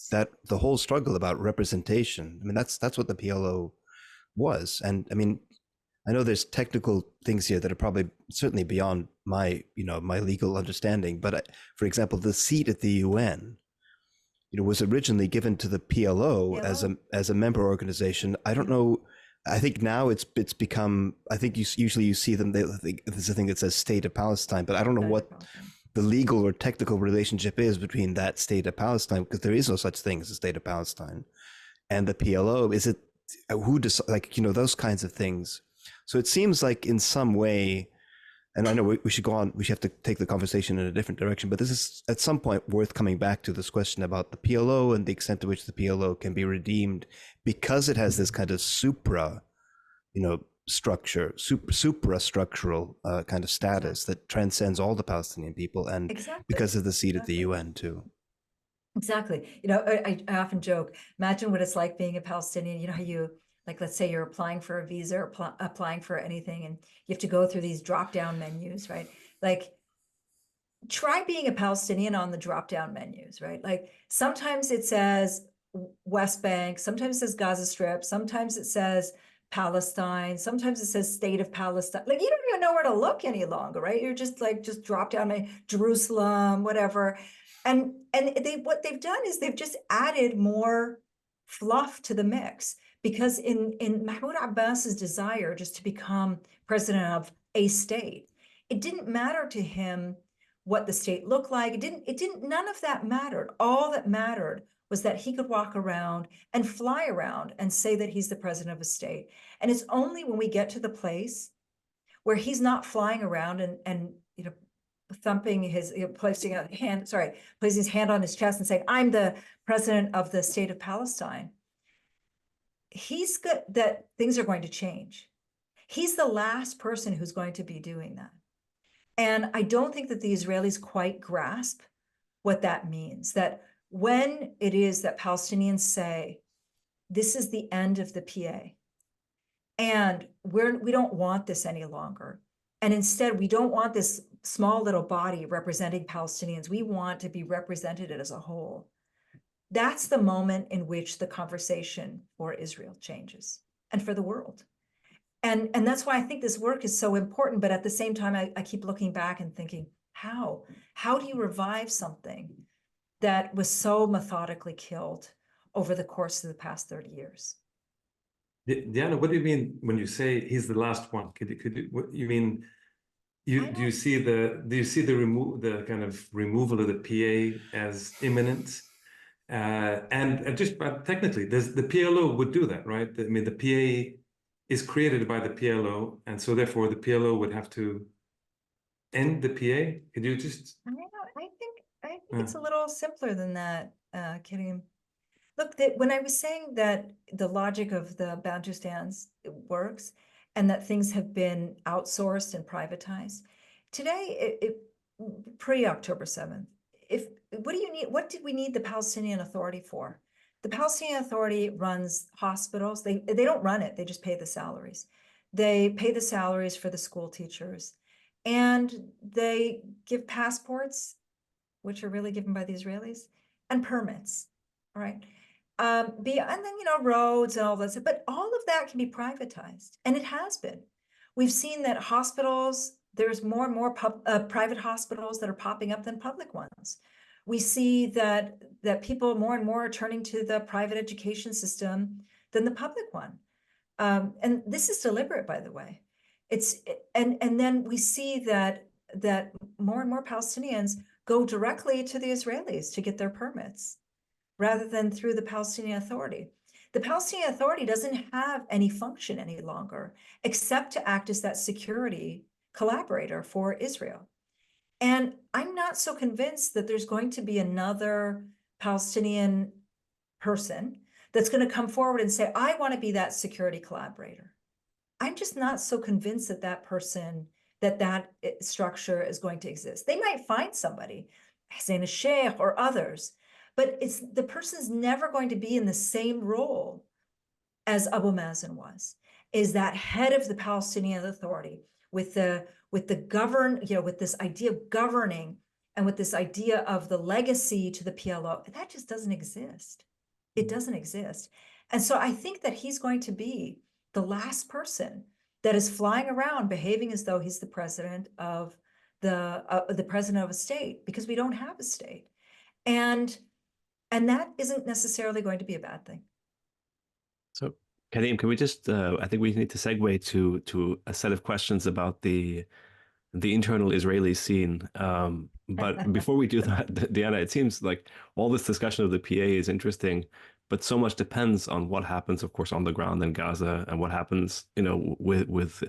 that the whole struggle about representation. I mean that's what the PLO was, and I mean. I know there's technical things here that are probably certainly beyond my legal understanding, but for example, the seat at the UN, was originally given to the PLO as a member organization. I don't know. I think now it's become. I think usually you see them. There's a thing that says State of Palestine, but I don't know what the legal or technical relationship is between that State of Palestine, because there is no such thing as a State of Palestine, and the PLO. Is it who those kinds of things? So it seems like in some way, and I know we should go on, we should have to take the conversation in a different direction, but this is at some point worth coming back to this question about the PLO and the extent to which the PLO can be redeemed because it has this kind of suprastructural kind of status that transcends all the Palestinian people, and because of the seat at the UN too. Exactly. I often joke, imagine what it's like being a Palestinian. How you, like, let's say you're applying for a visa or applying for anything, and you have to go through these drop-down menus, right? Like, try being a Palestinian on the drop-down menus, right? Like, sometimes it says West Bank, sometimes it says Gaza Strip, sometimes it says Palestine, sometimes it says State of Palestine. Like, you don't even know where to look any longer, right? You're just drop down Jerusalem, whatever. And what they've done is they've just added more fluff to the mix. Because in Mahmoud Abbas's desire just to become president of a state, it didn't matter to him what the state looked like. None of that mattered. All that mattered was that he could walk around and fly around and say that he's the president of a state. And it's only when we get to the place where he's not flying around and thumping placing his hand on his chest and saying, I'm the president of the state of Palestine. He's good that things are going to change. He's the last person who's going to be doing that. And I don't think that the Israelis quite grasp what that means, that when it is that Palestinians say, this is the end of the PA, and we don't want this any longer. And instead, we don't want this small little body representing Palestinians. We want to be represented as a whole. That's the moment in which the conversation for Israel changes and for the world. And that's why I think this work is so important. But at the same time, I keep looking back and thinking, how do you revive something that was so methodically killed over the course of the past 30 years? Diana, what do you mean when you say he's the last one? What you mean? Do you see the kind of removal of the PA as imminent? And just technically, the PLO would do that, right? I mean, the PA is created by the PLO, and so therefore the PLO would have to end the PA. Could you just? I think it's a little simpler than that, Karim. Look, when I was saying that the logic of the Bantustans works, and that things have been outsourced and privatized, today, pre-October 7th. What do you need? What did we need the Palestinian Authority for? The Palestinian Authority runs hospitals. They don't run it. They just pay the salaries. They pay the salaries for the school teachers. and they give passports, which are really given by the Israelis, and permits, all right? And then, roads and all this, but all of that can be privatized, and it has been. We've seen that hospitals, there's more and more private hospitals that are popping up than public ones. We see that people more and more are turning to the private education system than the public one. And this is deliberate, by the way. And then we see that more and more Palestinians go directly to the Israelis to get their permits, rather than through the Palestinian Authority. The Palestinian Authority doesn't have any function any longer, except to act as that security collaborator for Israel. And I'm not so convinced that there's going to be another Palestinian person that's going to come forward and say, I want to be that security collaborator. I'm just not so convinced that that person, that structure is going to exist. They might find somebody, Hussein al-Sheikh or others, but the person's never going to be in the same role as Abu Mazen was, is that head of the Palestinian Authority with the govern, with this idea of governing and with this idea of the legacy to the PLO. That just doesn't exist. It doesn't exist. And so I think that he's going to be the last person that is flying around behaving as though he's the president of the president of a state, because we don't have a state. And that isn't necessarily going to be a bad thing. So, Karim, can we just, I think we need to segue to a set of questions about the internal Israeli scene. But before we do that, Diana, it seems like all this discussion of the PA is interesting, but so much depends on what happens, of course, on the ground in Gaza, and what happens, with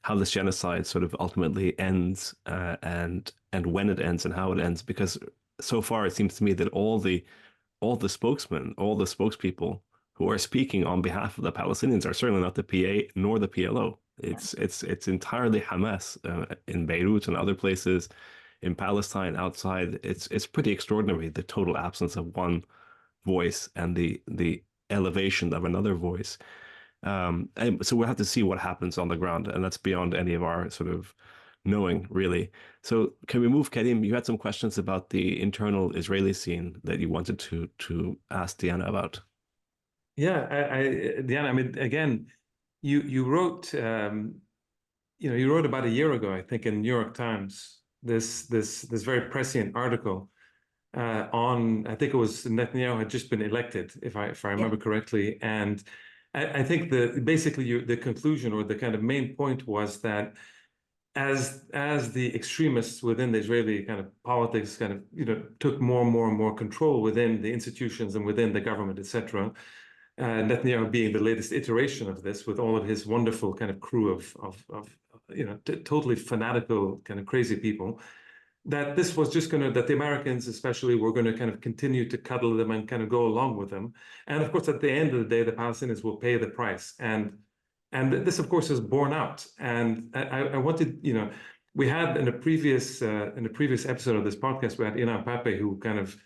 how this genocide sort of ultimately ends, and when it ends and how it ends. Because so far, it seems to me that all the spokesmen, all the spokespeople who are speaking on behalf of the Palestinians are certainly not the PA nor the PLO. It's entirely Hamas in Beirut and other places, in Palestine, outside. It's pretty extraordinary, the total absence of one voice and the elevation of another voice. And so we'll have to see what happens on the ground, and that's beyond any of our sort of knowing, really. So can we move, Karim? You had some questions about the internal Israeli scene that you wanted to ask Diana about. Yeah, Diana, I mean, again, you wrote, you wrote about a year ago, I think, in New York Times, this very prescient article on, I think it was Netanyahu had just been elected, if I remember correctly, and I think basically the conclusion or the kind of main point was that as the extremists within the Israeli kind of politics kind of took more and more control within the institutions and within the government, etc. Netanyahu being the latest iteration of this, with all of his wonderful kind of crew of totally fanatical kind of crazy people, that this was just that the Americans especially were going to kind of continue to cuddle them and kind of go along with them. And of course, at the end of the day, the Palestinians will pay the price. And this, of course, is borne out. And I wanted, we had in a previous episode of this podcast, we had Diana Buttu,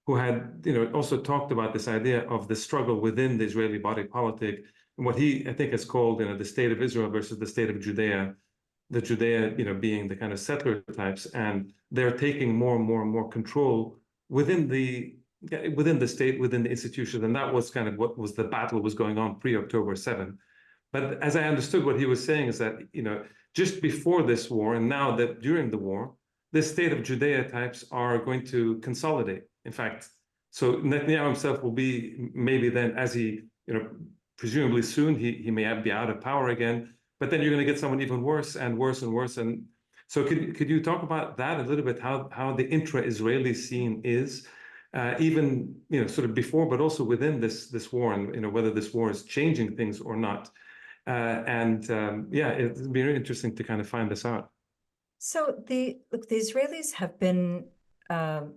who had also talked about this idea of the struggle within the Israeli body politic, and what he, I think, has called the state of Israel versus the state of Judea, the Judea being the kind of settler types, and they're taking more and more control within the state, within the institutions, and that was kind of what was the battle was going on pre-October 7. But as I understood, what he was saying is that just before this war, and now that during the war, the state of Judea types are going to consolidate. In fact, so Netanyahu himself will be maybe then, as he, presumably soon, he may be out of power again, but then you're going to get someone even worse and worse and worse. And so could you talk about that a little bit, how the intra-Israeli scene is, even, sort of before, but also within this war, and, whether this war is changing things or not. Yeah, it'd be really interesting to kind of find this out. So the Israelis have been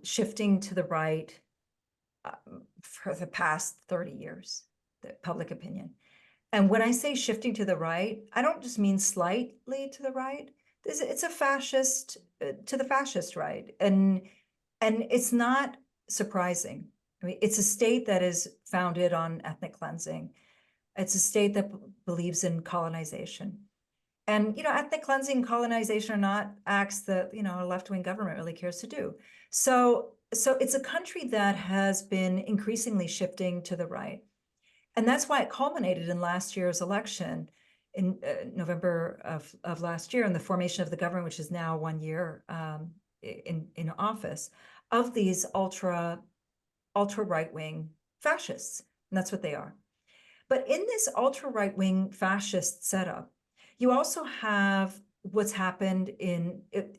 shifting to the right for the past 30 years, the public opinion. And when I say shifting to the right, I don't just mean slightly to the right. It's a fascist to the fascist right, and it's not surprising. I mean, it's a state that is founded on ethnic cleansing. It's a state that believes in colonization. And, ethnic cleansing and colonization are not acts that, a left-wing government really cares to do. So it's a country that has been increasingly shifting to the right. And that's why it culminated in last year's election in November of last year, in the formation of the government, which is now 1 year in office, of these ultra right-wing fascists. And that's what they are. But in this ultra right-wing fascist setup, you also have what's happened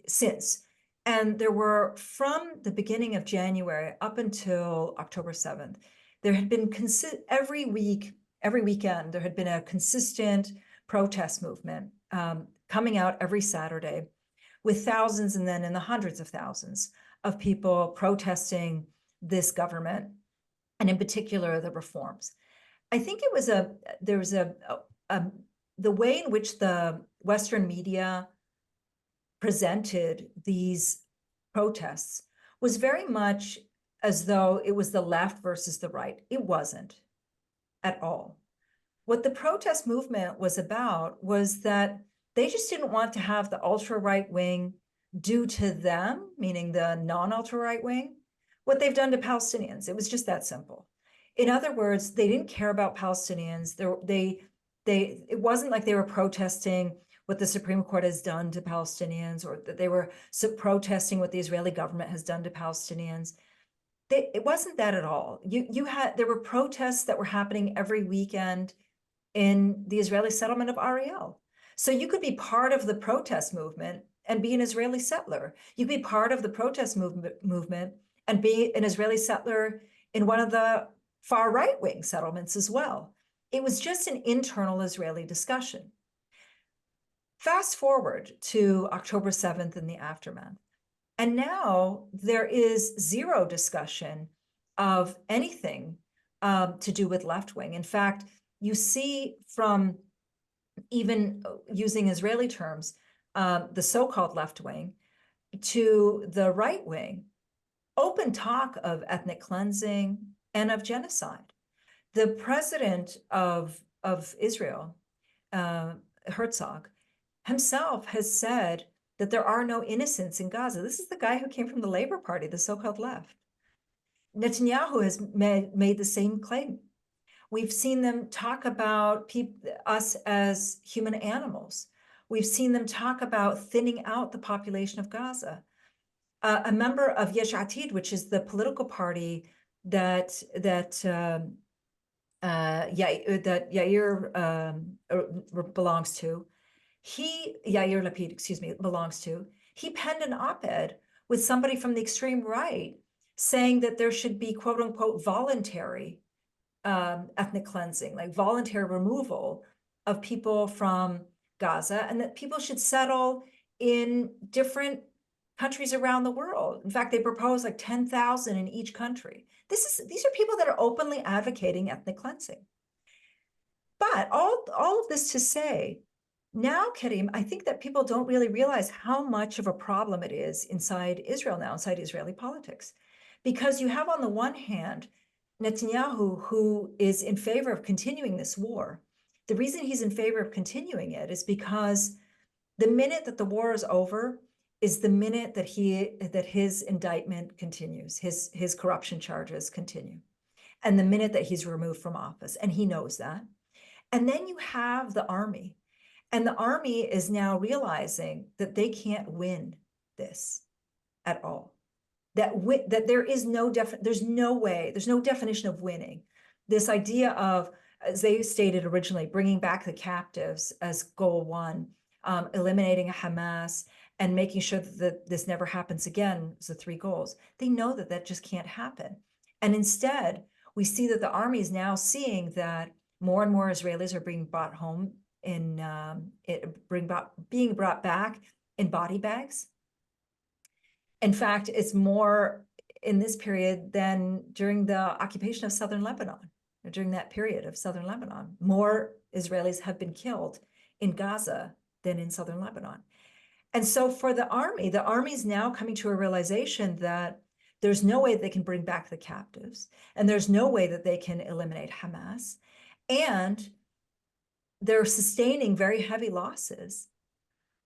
since. And there were, from the beginning of January up until October 7th, there had been every weekend, there had been a consistent protest movement coming out every Saturday, with thousands and then in the hundreds of thousands of people protesting this government, and in particular the reforms. I think the way in which the Western media presented these protests was very much as though it was the left versus the right. It wasn't at all. What the protest movement was about was that they just didn't want to have the ultra right wing do to them, meaning the non-ultra right wing, what they've done to Palestinians. It was just that simple. In other words, they didn't care about Palestinians. It wasn't like they were protesting what the Supreme Court has done to Palestinians, or that they were protesting what the Israeli government has done to Palestinians. It wasn't that at all. There were protests that were happening every weekend in the Israeli settlement of Ariel. So you could be part of the protest movement and be an Israeli settler. You could be part of the protest movement and be an Israeli settler in one of the far right-wing settlements as well. It was just an internal Israeli discussion. Fast forward to October 7th and the aftermath. And now there is zero discussion of anything to do with left-wing. In fact, you see, from even using Israeli terms, the so-called left-wing to the right-wing, open talk of ethnic cleansing and of genocide. The president of Israel, Herzog, himself has said that there are no innocents in Gaza. This is the guy who came from the Labor Party, the so-called left. Netanyahu has made the same claim. We've seen them talk about us as human animals. We've seen them talk about thinning out the population of Gaza. A member of Yesh Atid, which is the political party that Yair belongs to, Yair Lapid, excuse me, belongs to, he penned an op-ed with somebody from the extreme right saying that there should be, quote unquote, voluntary ethnic cleansing, like voluntary removal of people from Gaza, and that people should settle in different countries around the world. In fact, they propose like 10,000 in each country. These are people that are openly advocating ethnic cleansing. But all of this to say, now, Karim, I think that people don't really realize how much of a problem it is inside Israel now, inside Israeli politics. Because you have, on the one hand, Netanyahu, who is in favor of continuing this war. The reason he's in favor of continuing it is because the minute that the war is over is the minute that his indictment continues, his corruption charges continue, and the minute that he's removed from office, and he knows that. And then you have the army, and the army is now realizing that they can't win this at all. That there is there's no definition of winning. This idea of, as they stated originally, bringing back the captives as goal one, eliminating Hamas, and making sure that this never happens again, is the three goals. They know that that just can't happen. And instead, we see that the army is now seeing that more and more Israelis are being brought home being brought back in body bags. In fact, it's more in this period than during the occupation of southern Lebanon. During that period of southern Lebanon, more Israelis have been killed in Gaza than in southern Lebanon. And so for the army is now coming to a realization that there's no way they can bring back the captives, and there's no way that they can eliminate Hamas, and they're sustaining very heavy losses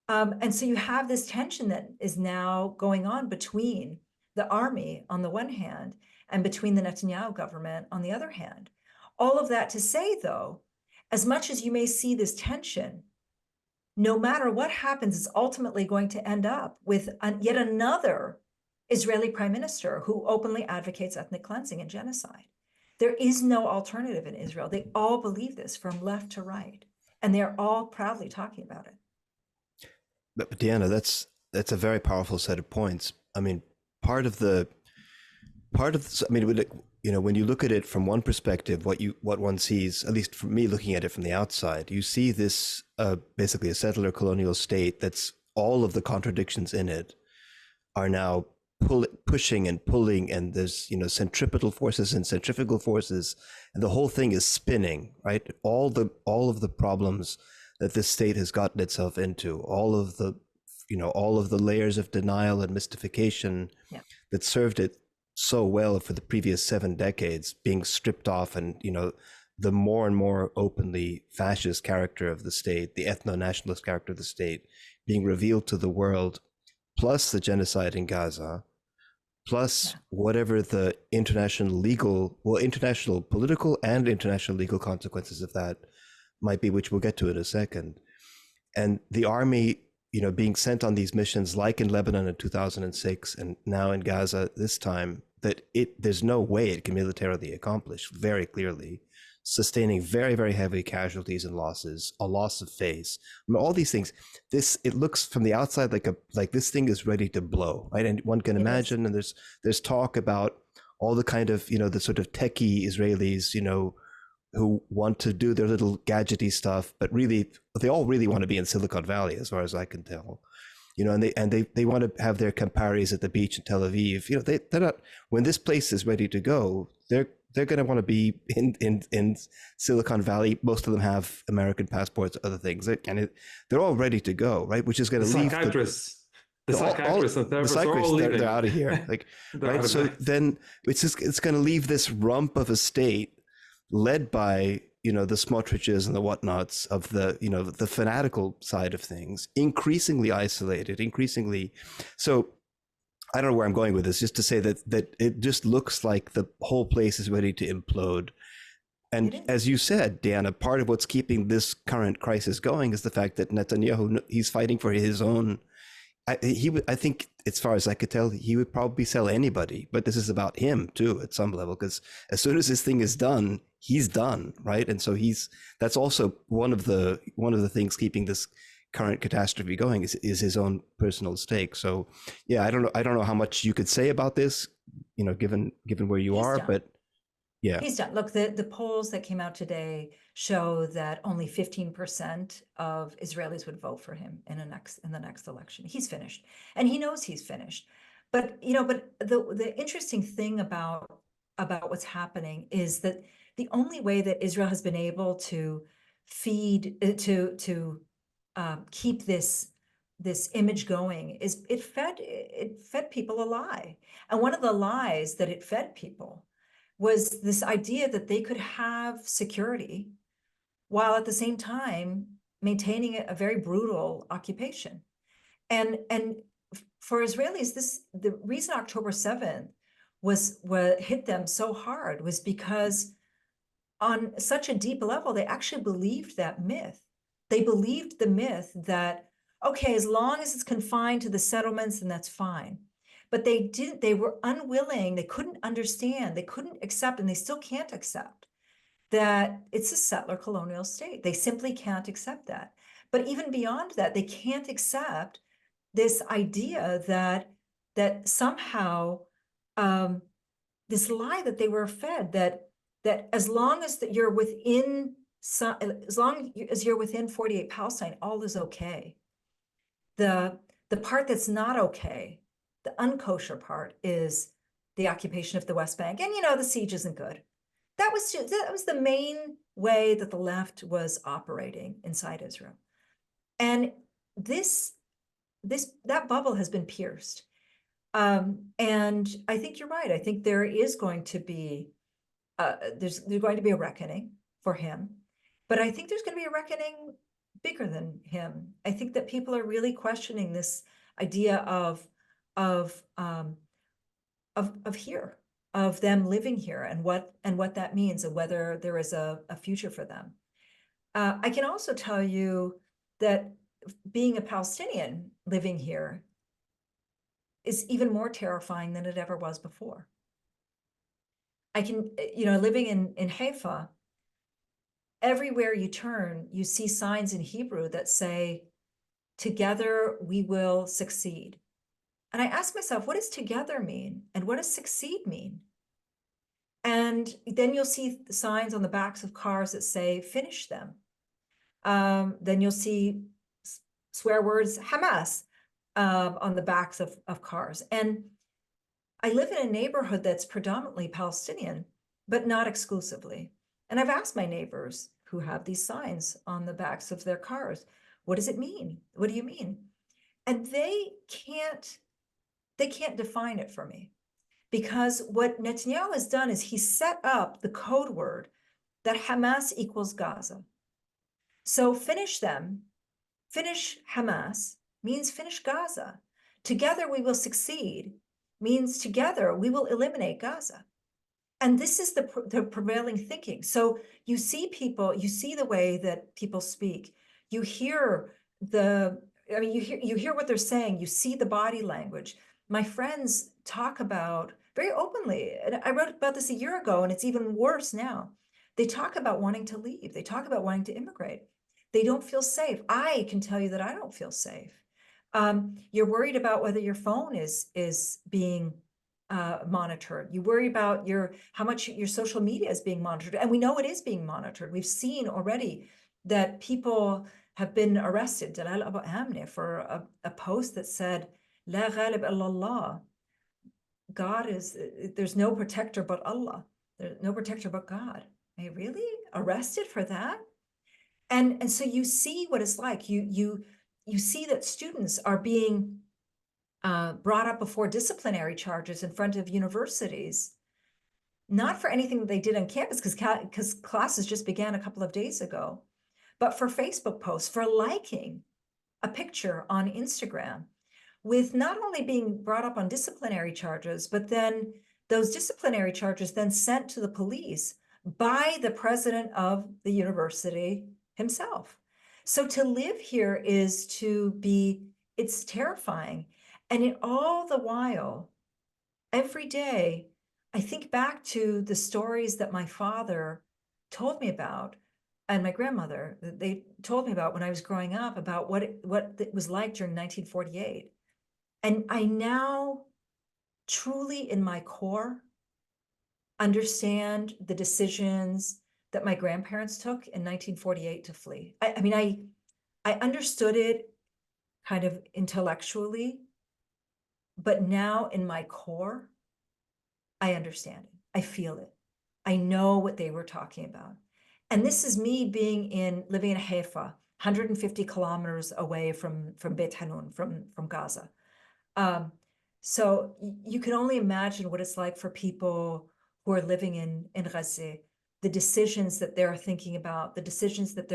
And so you have this tension that is now going on between the army on the one hand and between the Netanyahu government on the other hand. All of that to say, though, as much as you may see this tension, no matter what happens, it's ultimately going to end up with yet another Israeli prime minister who openly advocates ethnic cleansing and genocide. There is no alternative in Israel. They all believe this from left to right, and they're all proudly talking about it. But Diana, that's a very powerful set of points. I mean, part of I mean, you know, when you look at it from one perspective, what one sees, at least for me looking at it from the outside, you see this basically a settler colonial state that's all of the contradictions in it are now pushing and pulling, and there's, you know, centripetal forces and centrifugal forces, and the whole thing is spinning, right? All of the problems that this state has gotten itself into, all of the layers of denial and mystification that served it so well for the previous 7 decades being stripped off, and, you know, the more and more openly fascist character of the state, the ethno-nationalist character of the state being revealed to the world, plus the genocide in Gaza, plus whatever the international political and international legal consequences of that might be, which we'll get to in a second. And the army, you know, being sent on these missions like in Lebanon in 2006 and now in Gaza this time, that there's no way it can militarily accomplish, very clearly, sustaining very, very heavy casualties and losses, a loss of face. I mean, all these things, it looks from the outside like this thing is ready to blow, right? And one can imagine, and there's talk about all the kind of, you know, the sort of techie Israelis, you know, who want to do their little gadgety stuff, but really, they all really want to be in Silicon Valley, as far as I can tell. You know, and they want to have their Camparis at the beach in Tel Aviv. You know, they're not, when this place is ready to go, they're going to want to be in Silicon Valley. Most of them have American passports, other things, and they're all ready to go, right? Which is going to leave the psychiatrists and therapists are all leaving. They're out of here, like right. So then it's going to leave this rump of a state led by, you know, the Smotriches and the whatnots of the, you know, the fanatical side of things, increasingly isolated, increasingly. So I don't know where I'm going with this, just to say that it just looks like the whole place is ready to implode. And as you said, Diana, part of what's keeping this current crisis going is the fact that Netanyahu, he's fighting for his own. I think, as far as I could tell, he would probably sell anybody, but this is about him too, at some level, because as soon as this thing is done, he's done, right? And so that's also one of the things keeping this current catastrophe going is his own personal stake. So yeah, I don't know how much you could say about this, you know, given where you are, but yeah. He's done. Look, the polls that came out today show that only 15% of Israelis would vote for him in the next election. He's finished, and he knows he's finished. But, you know, the interesting thing about what's happening is that the only way that Israel has been able to keep this image going is it fed people a lie. And one of the lies that it fed people was this idea that they could have security while at the same time maintaining a very brutal occupation. And for Israelis, the reason October 7th was what hit them so hard was because on such a deep level, they actually believed that myth. They believed the myth that, okay, as long as it's confined to the settlements, then that's fine. But they were unwilling, they couldn't understand, they couldn't accept, and they still can't accept that it's a settler colonial state. They simply can't accept that. But even beyond that, they can't accept this idea that somehow this lie that they were fed, that as long as you're within 48 Palestine, all is okay. The part that's not okay, the unkosher part, is the occupation of the West Bank. And, you know, the siege isn't good. That was the main way that the left was operating inside Israel. And that bubble has been pierced. And I think you're right. I think there is going to be, there's going to be a reckoning for him. But I think there's going to be a reckoning bigger than him. I think that people are really questioning this idea of here, of them living here, and what that means, and whether there is a future for them. I can also tell you that being a Palestinian living here is even more terrifying than it ever was before. I can, living in Haife, everywhere you turn, you see signs in Hebrew that say, "Together we will succeed." And I ask myself, what does together mean? And what does succeed mean? And then you'll see signs on the backs of cars that say, "Finish them." Then you'll see swear words, Hamas, on the backs of cars. And I live in a neighborhood that's predominantly Palestinian, but not exclusively. And I've asked my neighbors who have these signs on the backs of their cars, what does it mean? What do you mean? And they can't define it for me, because what Netanyahu has done is he set up the code word that Hamas equals Gaza. So finish them, finish Hamas means finish Gaza. Together we will succeed means together we will eliminate Gaza. And this is the prevailing thinking. So you see people, you see the way that people speak, you hear you hear what they're saying, you see the body language. My friends talk about very openly, and I wrote about this a year ago, and it's even worse now. They talk about wanting to leave. They talk about wanting to immigrate. They don't feel safe. I can tell you that I don't feel safe. You're worried about whether your phone is being monitored. You worry about how much your social media is being monitored. And we know it is being monitored. We've seen already that people have been arrested, Dalal Abu Amne, for a post that said, "La ghalib illallah." There's no protector but Allah. There's no protector but God. Are you really arrested for that? And so you see what it's like. You see that students are being brought up before disciplinary charges in front of universities, not for anything that they did on campus, because classes just began a couple of days ago, but for Facebook posts, for liking a picture on Instagram, with not only being brought up on disciplinary charges, but then those disciplinary charges then sent to the police by the president of the university himself. So to live here it's terrifying. And all the while, every day, I think back to the stories that my father told me about, and my grandmother, they told me about when I was growing up, about what it was like during 1948. And I now truly, in my core, understand the decisions that my grandparents took in 1948 to flee. I understood it kind of intellectually, but now in my core, I understand it. I feel it. I know what they were talking about. And this is me living in Haifa, 150 kilometers away from Beit Hanun, from Gaza. So you can only imagine what it's like for people who are living in Gaza, the decisions that they're thinking about, the decisions that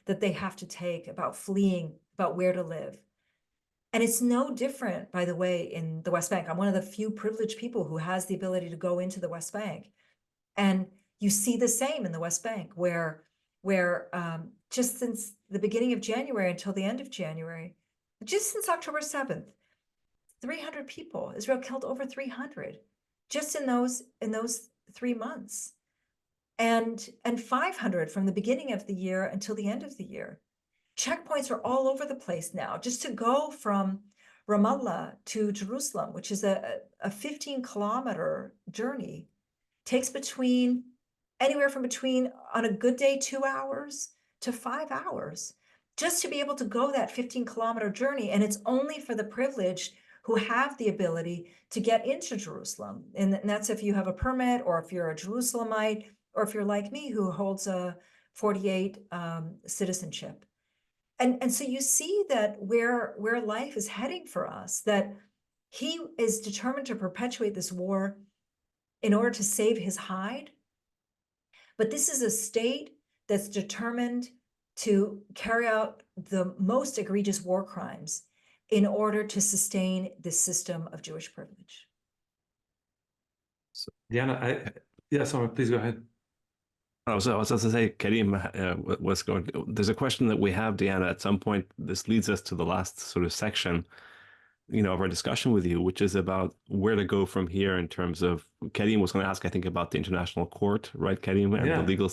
they have to take about fleeing, about where to live. And it's no different, by the way, in the West Bank. I'm one of the few privileged people who has the ability to go into the West Bank. And you see the same in the West Bank, where just since the beginning of January until the end of January, just since October 7th, 300 people, Israel killed over 300 just in those 3 months, and 500 from the beginning of the year until the end of the year. Checkpoints are all over the place now. Just to go from Ramallah to Jerusalem, which is a 15-kilometer journey, takes anywhere from on a good day, 2 hours to 5 hours, just to be able to go that 15-kilometer journey. And it's only for the privileged who have the ability to get into Jerusalem. And that's if you have a permit, or if you're a Jerusalemite, or if you're like me, who holds a 48 citizenship. And so you see that where life is heading for us, that he is determined to perpetuate this war in order to save his hide. But this is a state that's determined to carry out the most egregious war crimes in order to sustain this system of Jewish privilege. Diana, sorry, please go ahead. I was going to say, Karim was going. There's a question that we have, Diana. At some point, this leads us to the last sort of section, of our discussion with you, which is about where to go from here in terms of. Karim was going to ask, I think, about the international court, right, Karim, and the legal.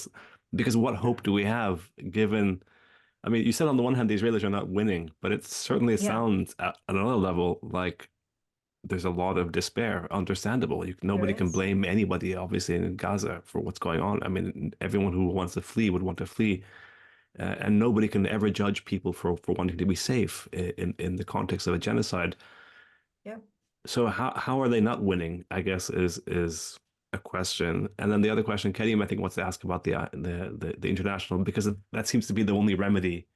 Because what hope do we have, given? I mean, you said on the one hand the Israelis are not winning, but it certainly sounds at another level like there's a lot of despair, understandable. Nobody can blame anybody, obviously, in Gaza for what's going on. I mean, everyone who wants to flee would want to flee. And nobody can ever judge people for wanting to be safe in the context of a genocide. Yeah. So how are they not winning, I guess, is a question. And then the other question, Karim, I think, wants to ask about the international, because that seems to be the only remedy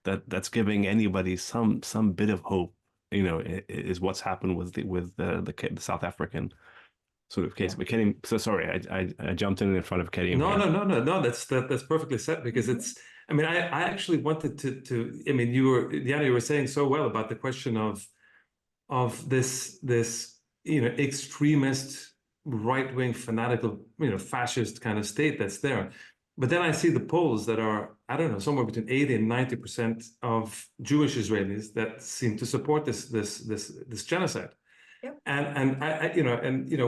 that's giving anybody some bit of hope. Is what's happened with the South African sort of case. But Karim, so sorry, I jumped in front of Karim. No. That's perfectly said, because it's. I mean, I actually wanted to. I mean, Diana, you were saying so well about the question of this extremist, right-wing, fanatical, fascist kind of state that's there. But then I see the polls that are, I don't know, somewhere between 80 and 90% of Jewish Israelis that seem to support this genocide. Yep. And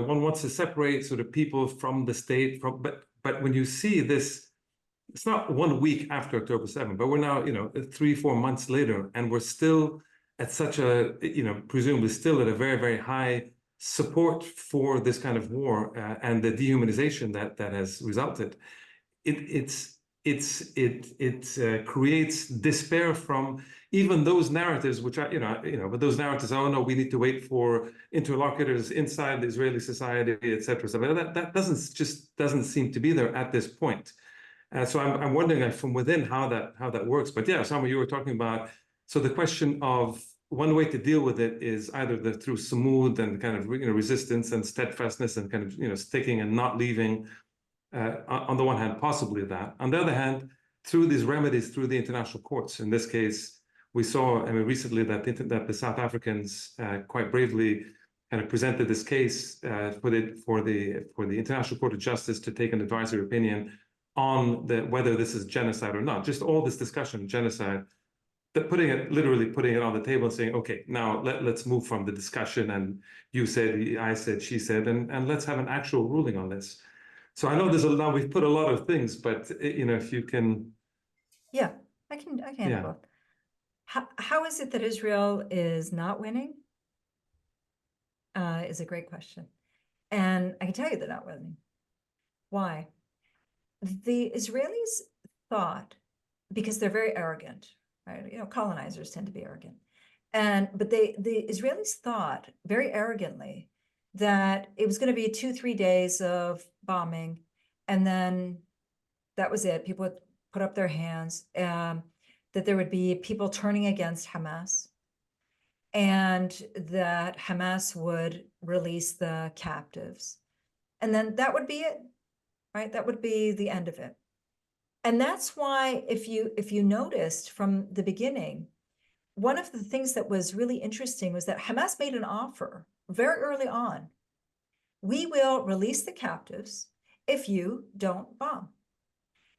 one wants to separate sort of people from the state but when you see this, it's not 1 week after October 7th, but we're now 3-4 months later, and we're still at such a presumably still at a very, very high support for this kind of war and the dehumanization that has resulted. It creates despair from even those narratives, which but those narratives, oh no, we need to wait for interlocutors inside the Israeli society, etc. So that doesn't seem to be there at this point. So I'm wondering from within how that works. But yeah, Osama, you were talking about. So the question of one way to deal with it is either through sumud and kind of resistance and steadfastness and kind of sticking and not leaving. On the one hand, possibly that. On the other hand, through these remedies, through the international courts. In this case, we saw, recently that the South Africans quite bravely kind of presented this case for the International Court of Justice to take an advisory opinion on whether this is genocide or not. Just all this discussion, genocide, literally putting it on the table and saying, okay, now let's move from the discussion and you said, I said, she said, and let's have an actual ruling on this. So I know we've put a lot of things, but if you can. Yeah, I can both. How is it that Israel is not winning? Is a great question. And I can tell you they're not winning. Why? The Israelis thought, because they're very arrogant, right? Colonizers tend to be arrogant. But the Israelis thought very arrogantly that it was going to be 2-3 days of bombing, and then that was it. People would put up their hands, that there would be people turning against Hamas, and that Hamas would release the captives. And then that would be it, right? That would be the end of it. And that's why, if you noticed from the beginning, one of the things that was really interesting was that Hamas made an offer very early on. We will release the captives if you don't bomb.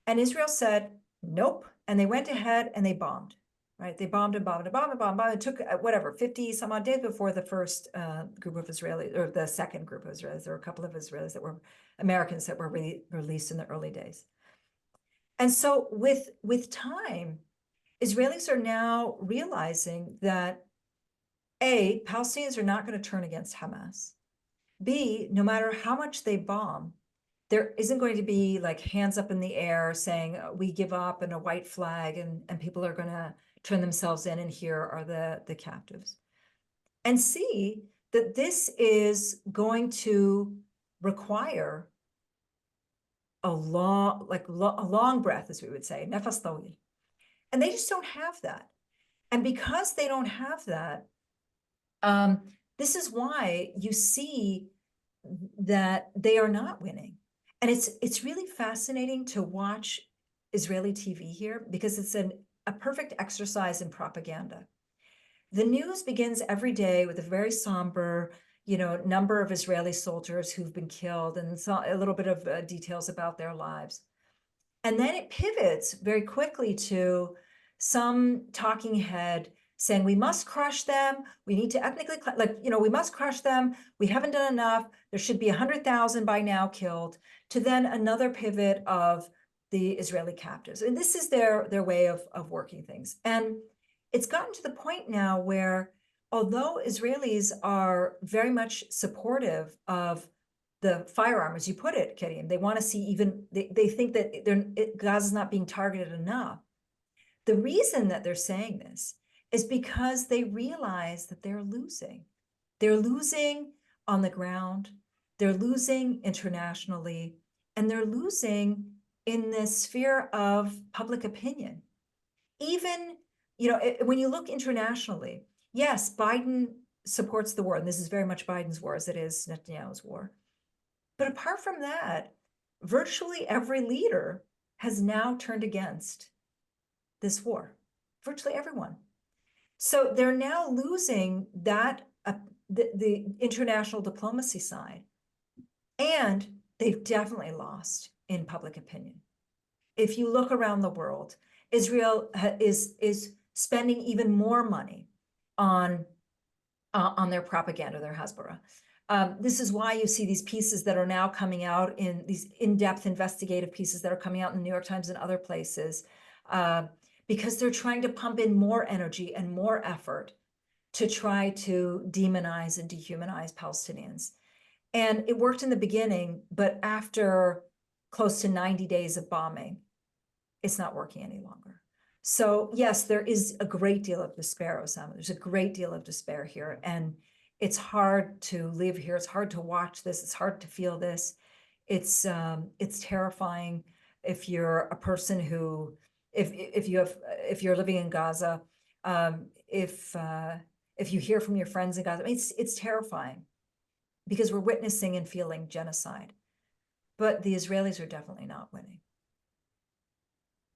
And Israel said, nope. And they went ahead and they bombed, right? They bombed and bombed and bombed and bombed. It took 50 some odd days before the first group of Israelis, or the second group of Israelis. There were a couple of Israelis that were Americans that were released in the early days. And so with time, Israelis are now realizing that A, Palestinians are not going to turn against Hamas. B, no matter how much they bomb, there isn't going to be like hands up in the air saying we give up and a white flag and people are going to turn themselves in and here are the captives. And C, that this is going to require a long breath, as we would say, nefas tawil. And they just don't have that. And because they don't have that, this is why you see that they are not winning. And it's really fascinating to watch Israeli TV here because it's a perfect exercise in propaganda. The news begins every day with a very somber, number of Israeli soldiers who've been killed and a little bit of details about their lives. And then it pivots very quickly to some talking head saying, we must crush them. We need to ethnically, we must crush them. We haven't done enough. There should be 100,000 by now killed, to then another pivot of the Israeli captives. And this is their way of working things. And it's gotten to the point now where, although Israelis are very much supportive of the firearm, as you put it, Karim, they want to see they think that Gaza's not being targeted enough. The reason that they're saying this is because they realize that they're losing. They're losing on the ground, they're losing internationally, and they're losing in the sphere of public opinion. Even, when you look internationally, yes, Biden supports the war, and this is very much Biden's war as it is Netanyahu's war. But apart from that, virtually every leader has now turned against this war, virtually everyone. So they're now losing that, the international diplomacy side, and they've definitely lost in public opinion. If you look around the world, Israel is spending even more money on their propaganda, their Hasbara. This is why you see these pieces that are now coming out, in these in-depth investigative pieces that are coming out in the New York Times and other places, because they're trying to pump in more energy and more effort to try to demonize and dehumanize Palestinians. And it worked in the beginning, but after close to 90 days of bombing, it's not working any longer. So yes, there is a great deal of despair, Osama. There's a great deal of despair here. And it's hard to live here. It's hard to watch this. It's hard to feel this. It's terrifying if you're a person who, if you're living in Gaza, if you hear from your friends in Gaza, I mean, it's terrifying because we're witnessing and feeling genocide. But the Israelis are definitely not winning.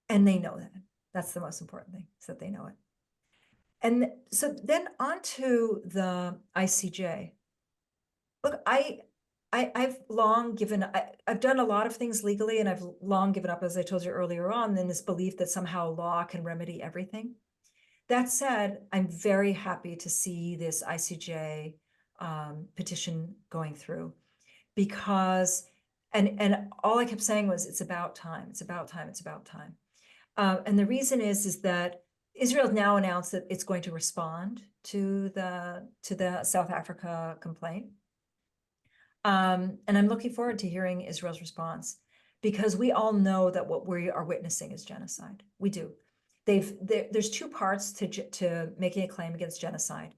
And they know that. That's the most important thing, is that they know it. And so then on to the ICJ. Look, I've long given, I've done a lot of things legally, and I've long given up, as I told you earlier on, in this belief that somehow law can remedy everything. That said, I'm very happy to see this ICJ petition going through, because, and all I kept saying was, it's about time, it's about time, it's about time. And the reason is that Israel has now announced that it's going to respond to the South Africa complaint. And I'm looking forward to hearing Israel's response, because we all know that what we are witnessing is genocide. We do. There's two parts to making a claim against genocide,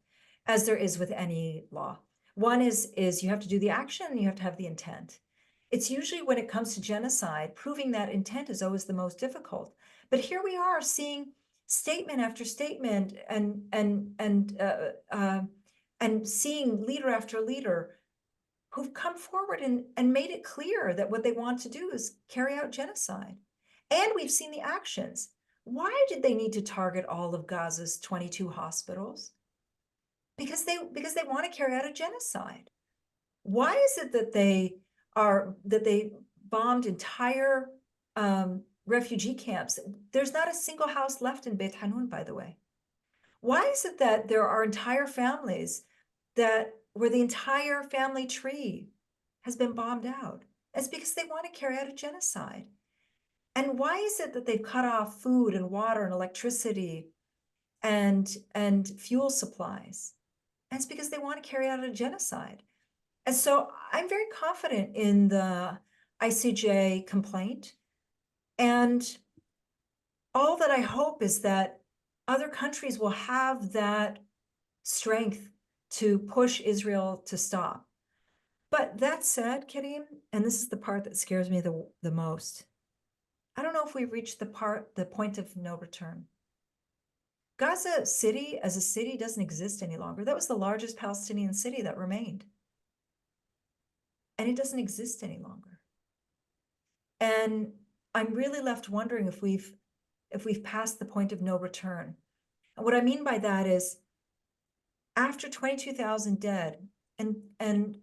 as there is with any law. One is you have to do the action and you have to have the intent. It's usually when it comes to genocide, proving that intent is always the most difficult. But here we are seeing statement after statement and seeing leader after leader who've come forward and made it clear that what they want to do is carry out genocide. And we've seen the actions. Why did they need to target all of Gaza's 22 hospitals? Because they want to carry out a genocide. Why is it that they bombed entire refugee camps? There's not a single house left in Beit Hanun, by the way. Why is it that there are entire families where the entire family tree has been bombed out? It's because they want to carry out a genocide. And why is it that they've cut off food and water and electricity and fuel supplies? And it's because they want to carry out a genocide. And so I'm very confident in the ICJ complaint. And all that I hope is that other countries will have that strength to push Israel to stop. But that said, Karim, and this is the part that scares me the most, I don't know if we've reached the point of no return. Gaza City as a city doesn't exist any longer. That was the largest Palestinian city that remained. And it doesn't exist any longer. And I'm really left wondering if we've passed the point of no return. And what I mean by that is, after 22,000 dead and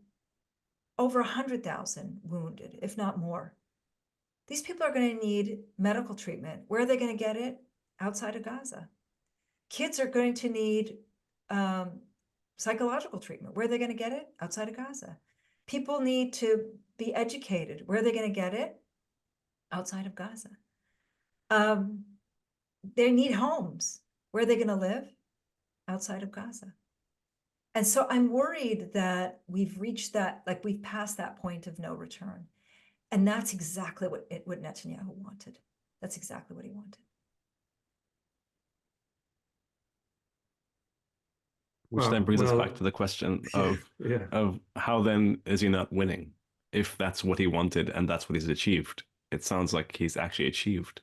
over 100,000 wounded, if not more, these people are going to need medical treatment. Where are they going to get it? Outside of Gaza. Kids are going to need psychological treatment. Where are they going to get it? Outside of Gaza. People need to be educated. Where are they going to get it? Outside of Gaza. They need homes. Where are they going to live? Outside of Gaza. And so I'm worried that we've reached that, like we've passed that point of no return. And that's exactly what Netanyahu wanted. That's exactly what he wanted. Which then brings us back to the question of how then is he not winning? If that's what he wanted and that's what he's achieved, it sounds like he's actually achieved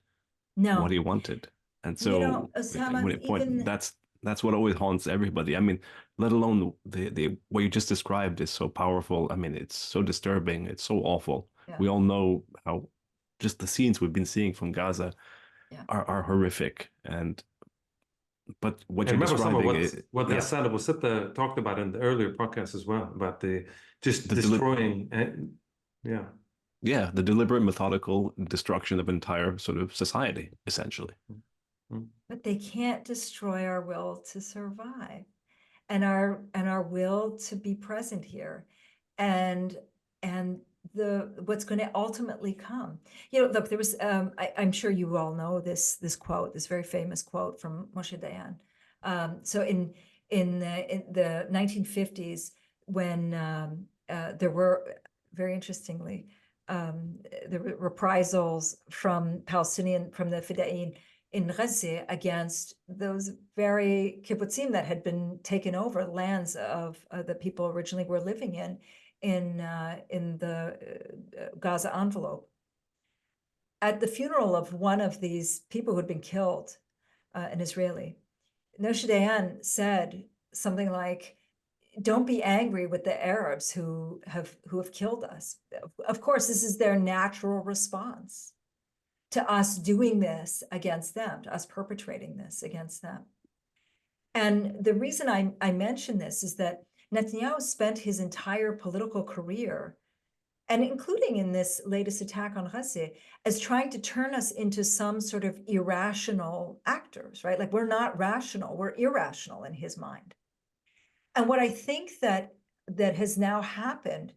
what he wanted. And so Osama, that's what always haunts everybody. I mean, let alone the what you just described is so powerful. I mean, it's so disturbing. It's so awful. Yeah. We all know how just the scenes we've been seeing from Gaza are horrific. But what you're describing is what Hassan Abu Sitta talked about in the earlier podcast as well, about the destroying the deliberate methodical destruction of entire sort of society, essentially. But they can't destroy our will to survive and our will to be present here, and what's going to ultimately come. Look, there was I'm sure you all know this quote, this very famous quote from Moshe Dayan. So in the 1950s, when there were, very interestingly, there were reprisals from the Fida'in in Gaza against those very kibbutzim that had been taken over, lands of the people originally were living in the Gaza envelope. At the funeral of one of these people who had been killed, an Israeli, Moshe Dayan said something like, "Don't be angry with the Arabs who have killed us. Of course, this is their natural response to us doing this against them, to us perpetrating this against them." And the reason I mention this is that Netanyahu spent his entire political career, and including in this latest attack on Gaza, as trying to turn us into some sort of irrational actors, right? Like, we're not rational, we're irrational in his mind. And what I think that has now happened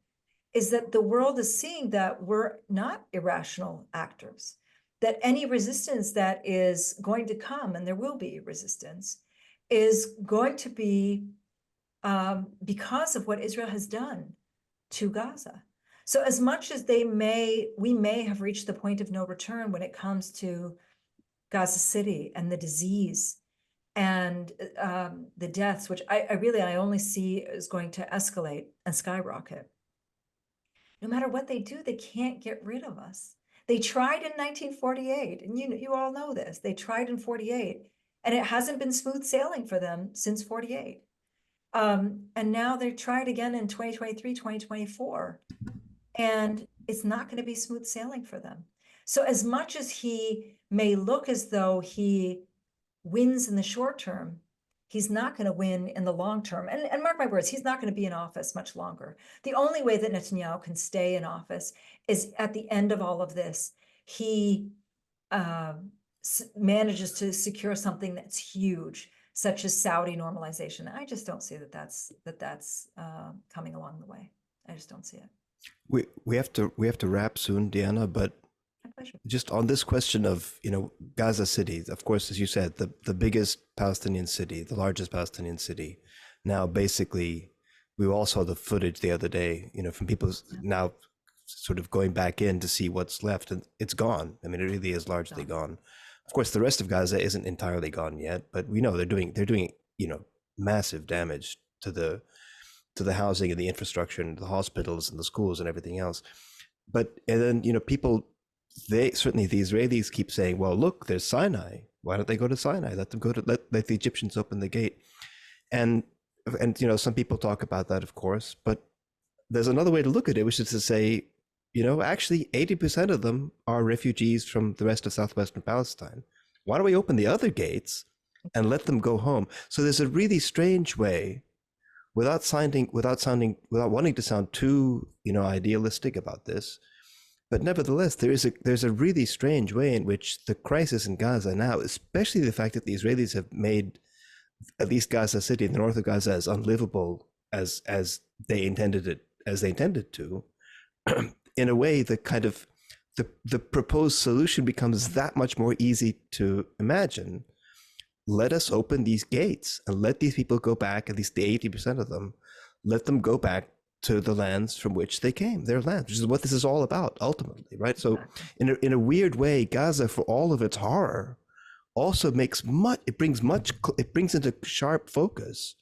is that the world is seeing that we're not irrational actors, that any resistance that is going to come, and there will be resistance, is going to be because of what Israel has done to Gaza. So as much as we may have reached the point of no return when it comes to Gaza City and the disease and the deaths, which I only see is going to escalate and skyrocket. No matter what they do, they can't get rid of us. They tried in 1948, and you all know this. They tried in 48, and it hasn't been smooth sailing for them since 48. And now they tried again in 2023, 2024, and it's not going to be smooth sailing for them. So as much as he may look as though he wins in the short term, he's not going to win in the long term. And mark my words, he's not going to be in office much longer. The only way that Netanyahu can stay in office is at the end of all of this, he manages to secure something that's huge, such as Saudi normalization. I just don't see that's coming along the way. I just don't see it. We have to wrap soon, Diana, but just on this question of, Gaza City, of course, as you said, the biggest Palestinian city, the largest Palestinian city. Now, basically, we all saw the footage the other day, from people now sort of going back in to see what's left, and it's gone. I mean, it really is largely gone. Of course, the rest of Gaza isn't entirely gone yet, but we know they're doing massive damage to the housing and the infrastructure and the hospitals and the schools and everything else. And then the Israelis keep saying, well, look, there's Sinai. Why don't they go to Sinai? Let them go to let the Egyptians open the gate. And some people talk about that, of course, but there's another way to look at it, which is to say, actually 80% of them are refugees from the rest of southwestern Palestine. Why don't we open the other gates and let them go home? So there's a really strange way, without wanting to sound too, idealistic about this, but nevertheless, there's a really strange way in which the crisis in Gaza now, especially the fact that the Israelis have made at least Gaza City, the north of Gaza, as unlivable as they intended to, in a way, the proposed solution becomes that much more easy to imagine. Let us open these gates and let these people go back, at least the 80% of them, let them go back to the lands from which they came, their lands, which is what this is all about ultimately, right? So in a weird way, Gaza, for all of its horror, also it brings into sharp focus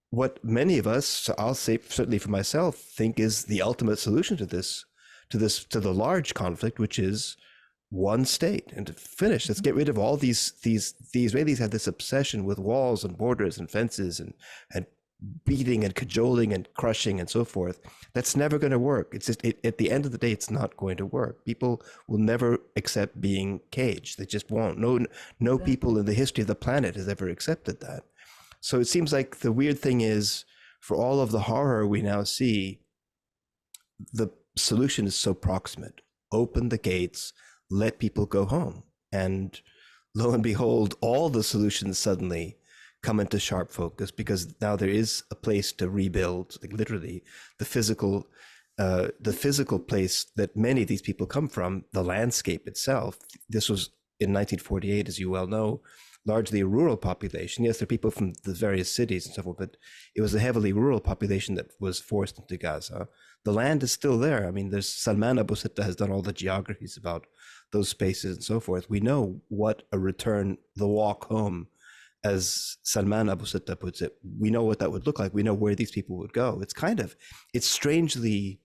what many of us, I'll say certainly for myself, think is the ultimate solution to the large conflict, which is one state. And to finish, let's get rid of all the Israelis have this obsession with walls and borders and fences and beating and cajoling and crushing and so forth. That's never going to work. It's just, at the end of the day, it's not going to work. People will never accept being caged. They just won't. No people in the history of the planet has ever accepted that. So it seems like the weird thing is, for all of the horror we now see, the solution is so proximate. Open the gates, let people go home. And lo and behold, all the solutions suddenly come into sharp focus, because now there is a place to rebuild, like literally the physical place that many of these people come from, the landscape itself. This was in 1948, as you well know, largely a rural population. Yes, there are people from the various cities and so forth, but it was a heavily rural population that was forced into Gaza. The land is still there. I mean, there's Salman Abu Sitta has done all the geographies about those spaces and so forth. We know what a return, the walk home, as Salman Abu Sitta puts it, we know what that would look like. We know where these people would go. It's strangely,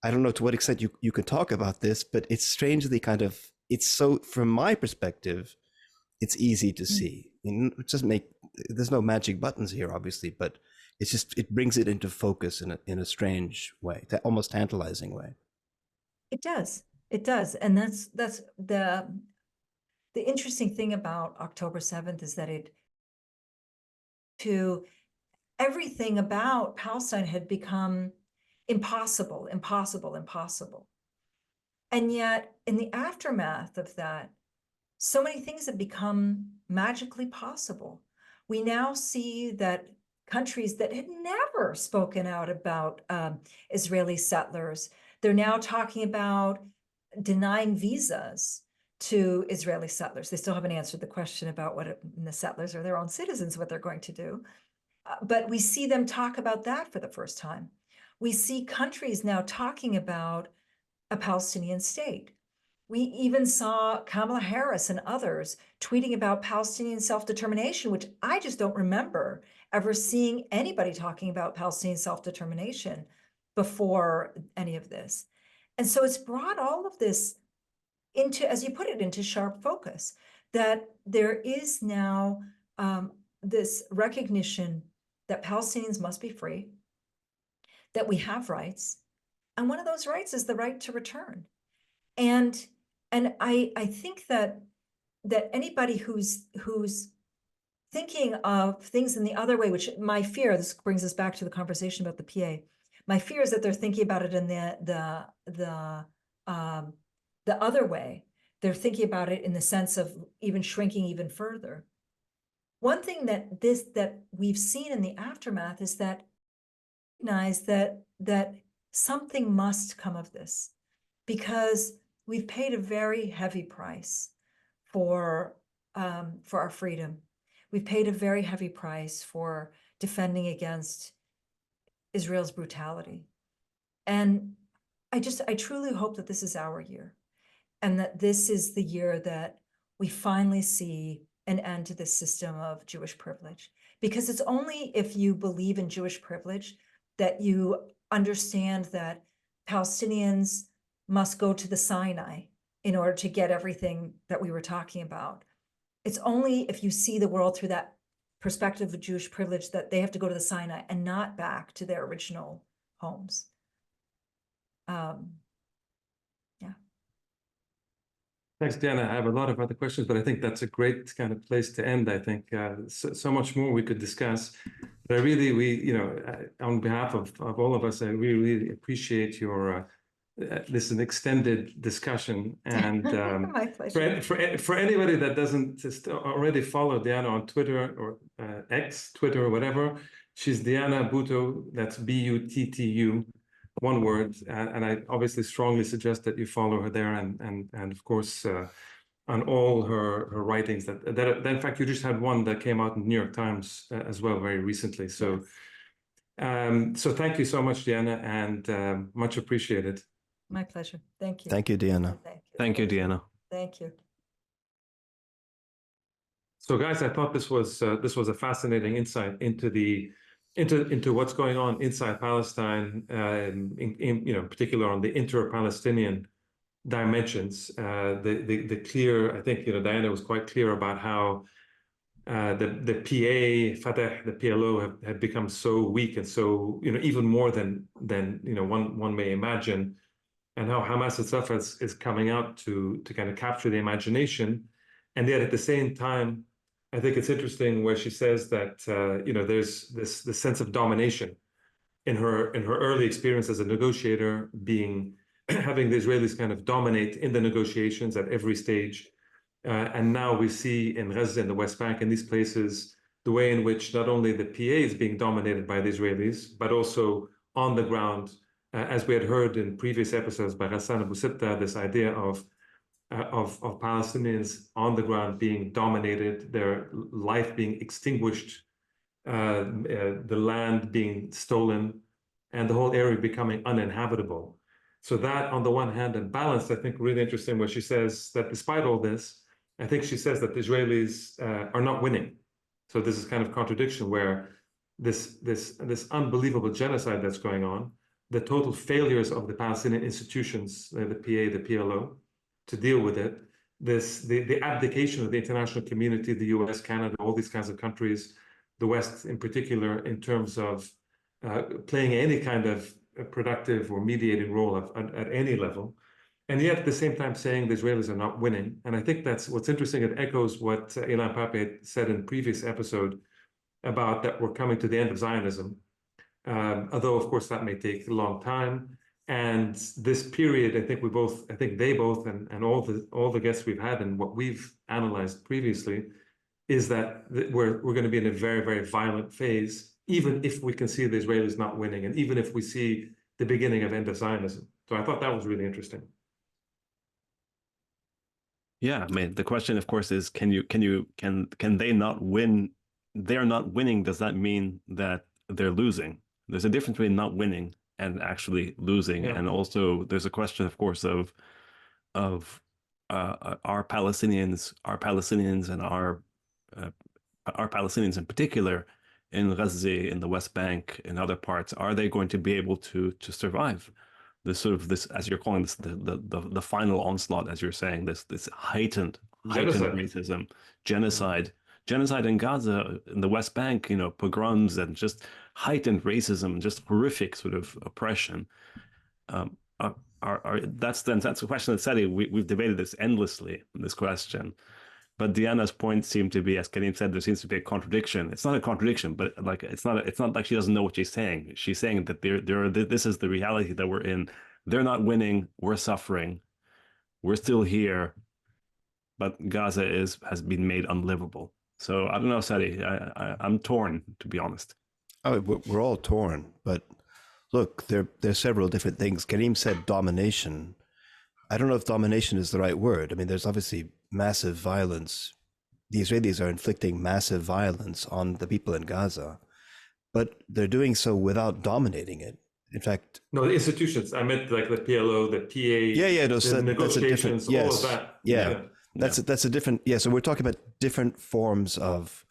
I don't know to what extent you can talk about this, but it's strangely it's so, from my perspective, it's easy to see. It doesn't there's no magic buttons here, obviously, but it brings it into focus in a strange way, almost tantalizing way. It does. And that's the interesting thing about October 7th is that everything about Palestine had become impossible. And yet, in the aftermath of that, so many things have become magically possible. We now see that countries that had never spoken out about Israeli settlers, they're now talking about denying visas to Israeli settlers. They still haven't answered the question about what the settlers are their own citizens, what they're going to do. But we see them talk about that for the first time. We see countries now talking about a Palestinian state. We even saw Kamala Harris and others tweeting about Palestinian self-determination, which I just don't remember ever seeing anybody talking about Palestinian self-determination before any of this. And so it's brought all of this into, as you put it, into sharp focus, that there is now this recognition that Palestinians must be free, that we have rights, and one of those rights is the right to return. And I think that anybody who's thinking of things in the other way, which my fear, this brings us back to the conversation about the PA, my fear is that they're thinking about it in the other way. They're thinking about it in the sense of even shrinking even further. One thing that we've seen in the aftermath is that recognize that something must come of this, because we've paid a very heavy price for our freedom. We've paid a very heavy price for defending against Israel's brutality. And I truly hope that this is our year, and that this is the year that we finally see an end to this system of Jewish privilege. Because it's only if you believe in Jewish privilege that you understand that Palestinians must go to the Sinai in order to get everything that we were talking about. It's only if you see the world through that perspective of Jewish privilege that they have to go to the Sinai and not back to their original homes. Thanks, Diana. I have a lot of other questions, but I think that's a great kind of place to end. I think so much more we could discuss. But I really, on behalf of all of us, I really, really appreciate your this an extended discussion. And My pleasure. for anybody that doesn't just already follow Diana on Twitter or X, Twitter or whatever, she's Diana Buttu. That's Buttu. One word, and I obviously strongly suggest that you follow her there, and of course on all her writings. That in fact you just had one that came out in the New York Times as well very recently. So so thank you so much, Diana, and much appreciated. My pleasure. Thank you. Thank you, Diana. Thank you. Thank you, Diana. Thank you. So guys, I thought this was a fascinating insight into what's going on inside Palestine, in particular on the inter-Palestinian dimensions. The clear, I think Diana was quite clear about how the PA, Fatah, the PLO have become so weak and so even more than one may imagine, and how Hamas itself is coming out to kind of capture the imagination, and yet at the same time, I think it's interesting where she says that there's this sense of domination in her early experience as a negotiator, having the Israelis kind of dominate in the negotiations at every stage, and now we see in Gaza and the West Bank and these places the way in which not only the PA is being dominated by the Israelis, but also on the ground, as we had heard in previous episodes by Ghassan Abu Sitta, this idea of Palestinians on the ground being dominated, their life being extinguished, the land being stolen, and the whole area becoming uninhabitable. So that, on the one hand, and balanced, I think really interesting, where she says that despite all this, I think she says that the Israelis are not winning. So this is kind of contradiction where this unbelievable genocide that's going on, the total failures of the Palestinian institutions, the PA, the PLO, to deal with it, the abdication of the international community, the US, Canada, all these kinds of countries, the West in particular, in terms of playing any kind of productive or mediating role at any level, and yet at the same time saying the Israelis are not winning. And I think that's what's interesting. It echoes what Imminent PA said in previous episode about that we're coming to the end of Zionism, although of course that may take a long time. And this period, I think they both, and all the guests we've had and what we've analyzed previously, is that we're going to be in a very, very violent phase, even if we can see the Israelis not winning, and even if we see the beginning of end of Zionism. So I thought that was really interesting. Yeah, I mean, the question, of course, is can they not win? They're not winning. Does that mean that they're losing? There's a difference between not winning and actually losing. Yeah. And also there's a question, of course, of our Palestinians and our Palestinians in particular in Gaza, in the West Bank, in other parts, are they going to be able to survive this as you're calling this, the final onslaught, as you're saying, this heightened racism, genocide in Gaza, in the West Bank, pogroms and just heightened racism, just horrific sort of oppression. That's a question that said we've debated this endlessly, this question. But Diana's point seemed to be, as Karim said, there seems to be a contradiction. It's not a contradiction, but it's not like she doesn't know what she's saying. She's saying that this is the reality that we're in. They're not winning. We're suffering. We're still here, but Gaza has been made unlivable. So I don't know, Sadi. I'm torn, to be honest. Oh, we're all torn. But look, there's several different things. Karim said domination. I don't know if domination is the right word. I mean, there's obviously massive violence. The Israelis are inflicting massive violence on the people in Gaza, but they're doing so without dominating it. In fact, no, the institutions. I meant like the PLO, the PA. The negotiations, all of that. Yeah. That's a different. Yeah, so we're talking about different forms of.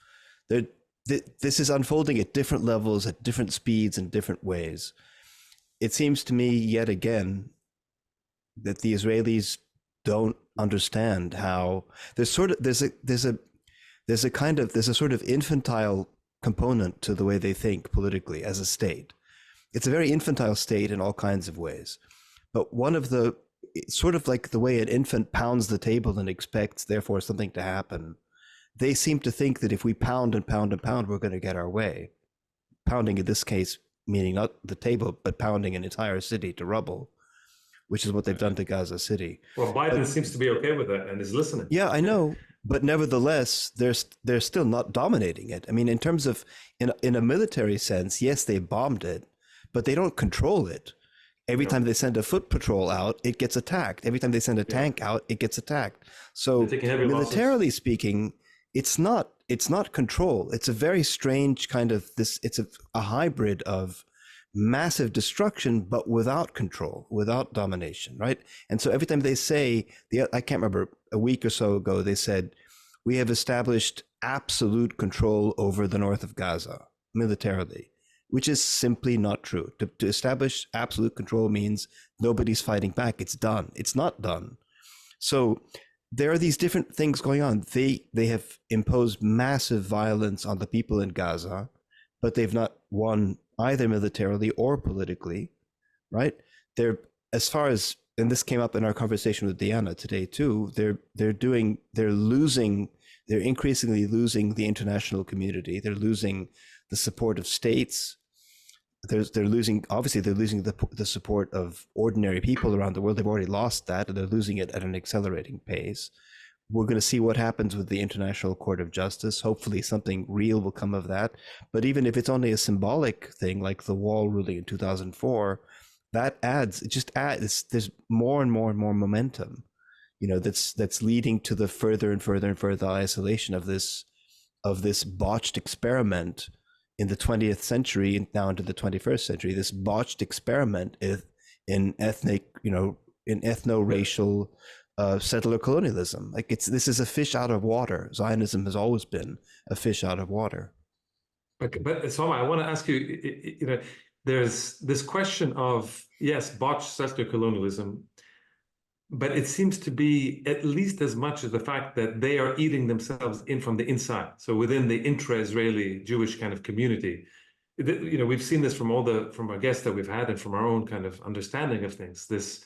This is unfolding at different levels, at different speeds, in different ways. It seems to me yet again that the Israelis don't understand how there's a sort of infantile component to the way they think politically as a state. It's a very infantile state in all kinds of ways. But one of the it's sort of like the way an infant pounds the table and expects, therefore, something to happen. They seem to think that if we pound and pound and pound, we're going to get our way. Pounding in this case, meaning not the table, but pounding an entire city to rubble, which is what they've done to Gaza City. Well, Biden seems to be okay with that and is listening. Yeah, I know. But nevertheless, they're still not dominating it. I mean, in terms of, in a military sense, yes, they bombed it, but they don't control it. Every time they send a foot patrol out, it gets attacked. Every time they send a tank out, it gets attacked. So militarily speaking, it's not control. It's a very strange kind of this. It's a hybrid of massive destruction, but without control, without domination, right? And so every time they say, I can't remember, a week or so ago, they said, we have established absolute control over the north of Gaza militarily, which is simply not true. To establish absolute control means nobody's fighting back. It's done. It's not done. So there are these different things going on. They have imposed massive violence on the people in Gaza, but they've not won either militarily or politically, right? They're, as far as, and this came up in our conversation with Diana today too, they're increasingly losing the international community. They're losing the support of states. They're losing the support of ordinary people around the world. They've already lost that, and they're losing it at an accelerating pace. We're going to see what happens with the International Court of Justice. Hopefully something real will come of that. But even if it's only a symbolic thing, like the wall ruling in 2004, that there's more and more and more momentum, that's leading to the further and further and further isolation of this botched experiment in the 20th century and now into the 21st century, this botched experiment in ethnic, in ethno-racial settler colonialism. This is a fish out of water. Zionism has always been a fish out of water. But Soma, I want to ask you, there's this question of, yes, botched settler colonialism, but it seems to be at least as much as the fact that they are eating themselves in from the inside. So within the intra-Israeli Jewish kind of community, we've seen this from our guests that we've had and from our own kind of understanding of things, this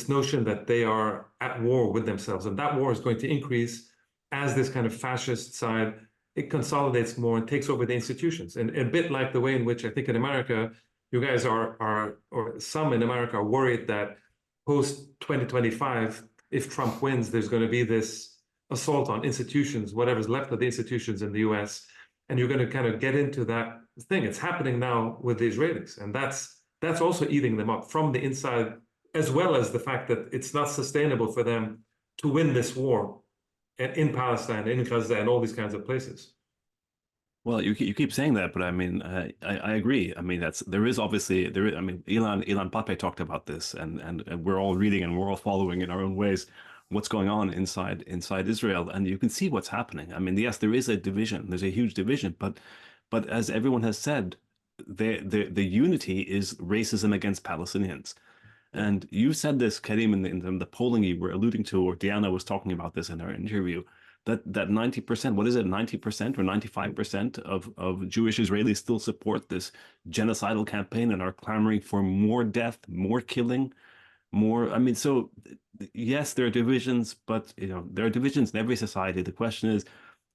notion that they are at war with themselves, and that war is going to increase as this kind of fascist side, it consolidates more and takes over the institutions. And a bit like the way in which I think in America, you guys or some in America are worried that post-2025, if Trump wins, there's going to be this assault on institutions, whatever's left of the institutions in the US, and you're going to kind of get into that thing. It's happening now with the Israelis, and that's also eating them up from the inside, as well as the fact that it's not sustainable for them to win this war in Palestine, in Gaza, and all these kinds of places. Well, you keep saying that, but I mean, I agree. I mean, there is. I mean, Ilan Pape talked about this, and we're all reading and we're all following in our own ways what's going on inside Israel, and you can see what's happening. I mean, yes, there is a division. There's a huge division, but as everyone has said, the unity is racism against Palestinians. And you said this, Karim, in the polling you were alluding to, or Diana was talking about this in her interview, that 90%, what is it, 90% or 95% of Jewish Israelis still support this genocidal campaign and are clamoring for more death, more killing, more. I mean, so yes, there are divisions, but there are divisions in every society. The question is,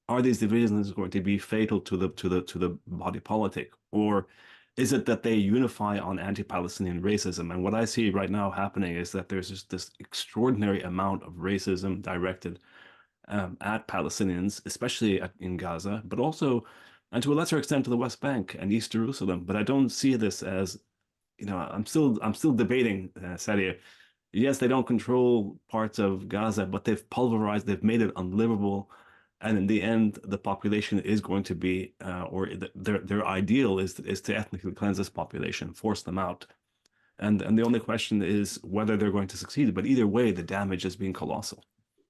are these divisions going to be fatal to the body politic, or is it that they unify on anti-Palestinian racism? And what I see right now happening is that there's just this extraordinary amount of racism directed at Palestinians, especially in Gaza, but also, and to a lesser extent, to the West Bank and East Jerusalem. But I don't see this as, I'm still debating, Sadia. Yes, they don't control parts of Gaza, but they've pulverized, they've made it unlivable. And in the end, the population is going to be, their ideal is to ethnically cleanse this population, force them out. And the only question is whether they're going to succeed. But either way, the damage has been colossal.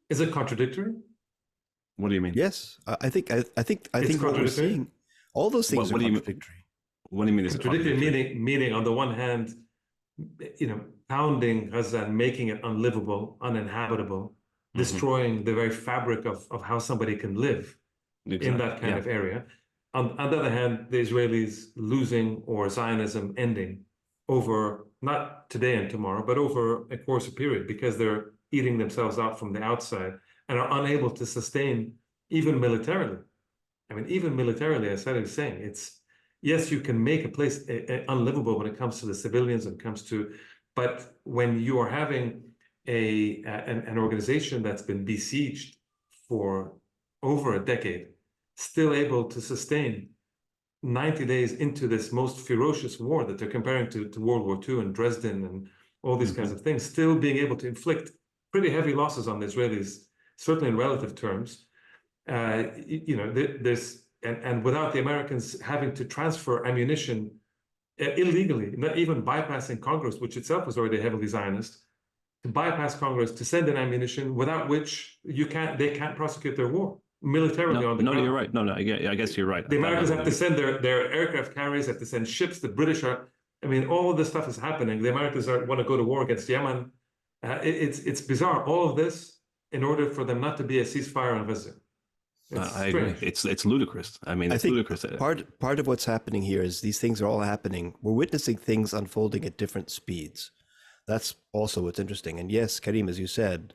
Is it contradictory? What do you mean? Yes, I think what we're seeing, all those things are contradictory. What do you mean? Contradictory meaning on the one hand, pounding Gaza and making it unlivable, uninhabitable, destroying the very fabric of how somebody can live in that kind of area. On the other hand, the Israelis losing or Zionism ending. over not today and tomorrow, but over a course of period, because they're eating themselves out from the outside and are unable to sustain even militarily. I mean, even militarily, as Said is saying, it's, yes, you can make a place unlivable when it comes to the civilians and comes to, but when you are having an organization that's been besieged for over a decade, still able to sustain 90 days into this most ferocious war that they're comparing to World War II and Dresden and all these kinds of things, still being able to inflict pretty heavy losses on the Israelis, certainly in relative terms. There's and without the Americans having to transfer ammunition illegally, not even bypassing Congress, which itself was already heavily Zionist, to bypass Congress to send in ammunition, without which they can't prosecute their war militarily on the ground. No, you're right. No, I guess you're right. The Americans have to send their aircraft carriers, have to send ships. The British are, I mean, all of this stuff is happening. The Americans want to go to war against Yemen. It's bizarre. All of this in order for them not to be a ceasefire on Gaza. I agree. It's ludicrous. I mean, it's ludicrous. Part of what's happening here is these things are all happening. We're witnessing things unfolding at different speeds. That's also what's interesting. And yes, Karim, as you said,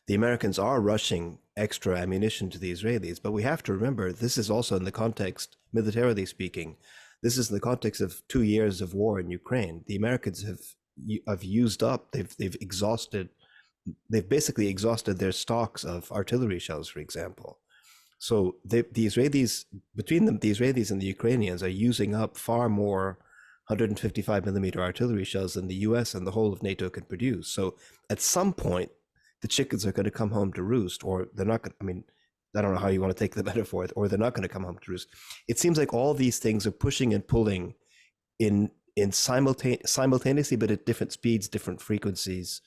the Americans are rushing extra ammunition to the Israelis, but we have to remember this is also in the context, militarily speaking, this is in the context of 2 years of war in Ukraine. The Americans have used up, they've basically exhausted their stocks of artillery shells, for example. So the Israelis, between them, the Israelis and the Ukrainians are using up far more 155 millimeter artillery shells than the US and the whole of NATO can produce. So at some point, the chickens are going to come home to roost, or they're not going to, I mean, I don't know how you want to take the metaphor, or they're not going to come home to roost. It seems like all these things are pushing and pulling in simultaneously, but at different speeds, different frequencies.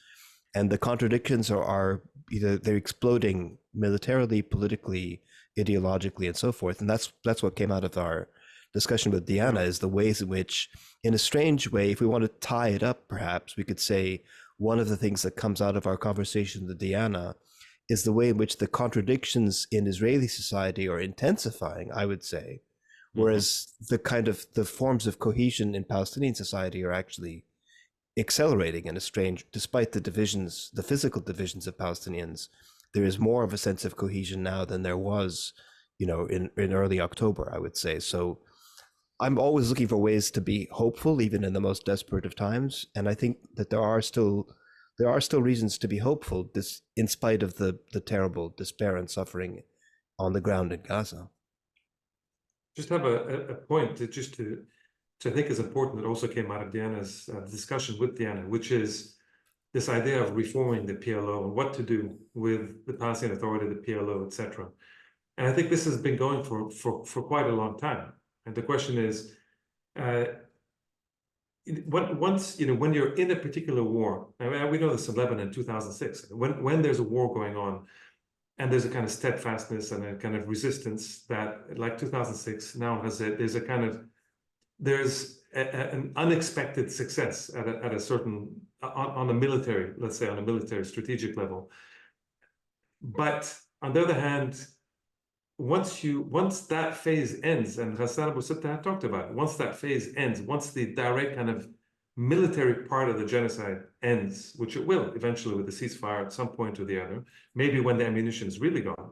And the contradictions are either they're exploding militarily, politically, ideologically, and so forth. And that's what came out of our discussion with Diana, is the ways in which, in a strange way, if we want to tie it up, perhaps we could say one of the things that comes out of our conversation with Diana is the way in which the contradictions in Israeli society are intensifying, I would say, whereas the forms of cohesion in Palestinian society are actually accelerating in a strange, despite the divisions, the physical divisions of Palestinians, there is more of a sense of cohesion now than there was, in early October, I would say. So I'm always looking for ways to be hopeful, even in the most desperate of times. And I think that there are still reasons to be hopeful, in spite of the terrible despair and suffering on the ground in Gaza. Just have a point to I think is important, that also came out of Diana's discussion with Diana, which is this idea of reforming the PLO and what to do with the Palestinian Authority, the PLO, etc. And I think this has been going for quite a long time. And the question is, when you're in a particular war, I mean, we know this in Lebanon in 2006, when there's a war going on, and there's a kind of steadfastness and a kind of resistance that, like 2006, now there's an unexpected success at a certain, on a military, let's say on a military strategic level. But on the other hand, once that phase ends, and Ghassan Abu Sittah talked about it, once that phase ends, once the direct kind of military part of the genocide ends, which it will eventually with the ceasefire at some point or the other, maybe when the ammunition is really gone,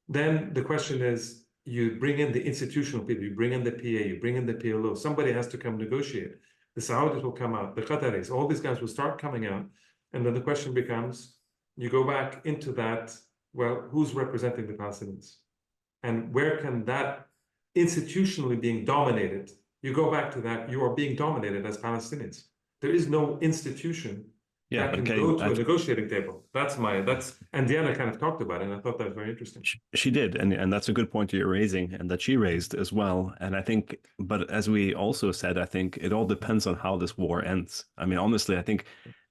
then the question is, you bring in the institutional people, you bring in the PA, you bring in the PLO, somebody has to come negotiate. The Saudis will come out, the Qataris, all these guys will start coming out. And then the question becomes, you go back into that, well, who's representing the Palestinians? And where can that institutionally being dominated, you go back to that, you are being dominated as Palestinians. There is no institution that can go to a negotiating table. And Diana kind of talked about it, and I thought that was very interesting. She did, and that's a good point you're raising, and that she raised as well. And I think, but as we also said, I think it all depends on how this war ends. I mean, honestly, I think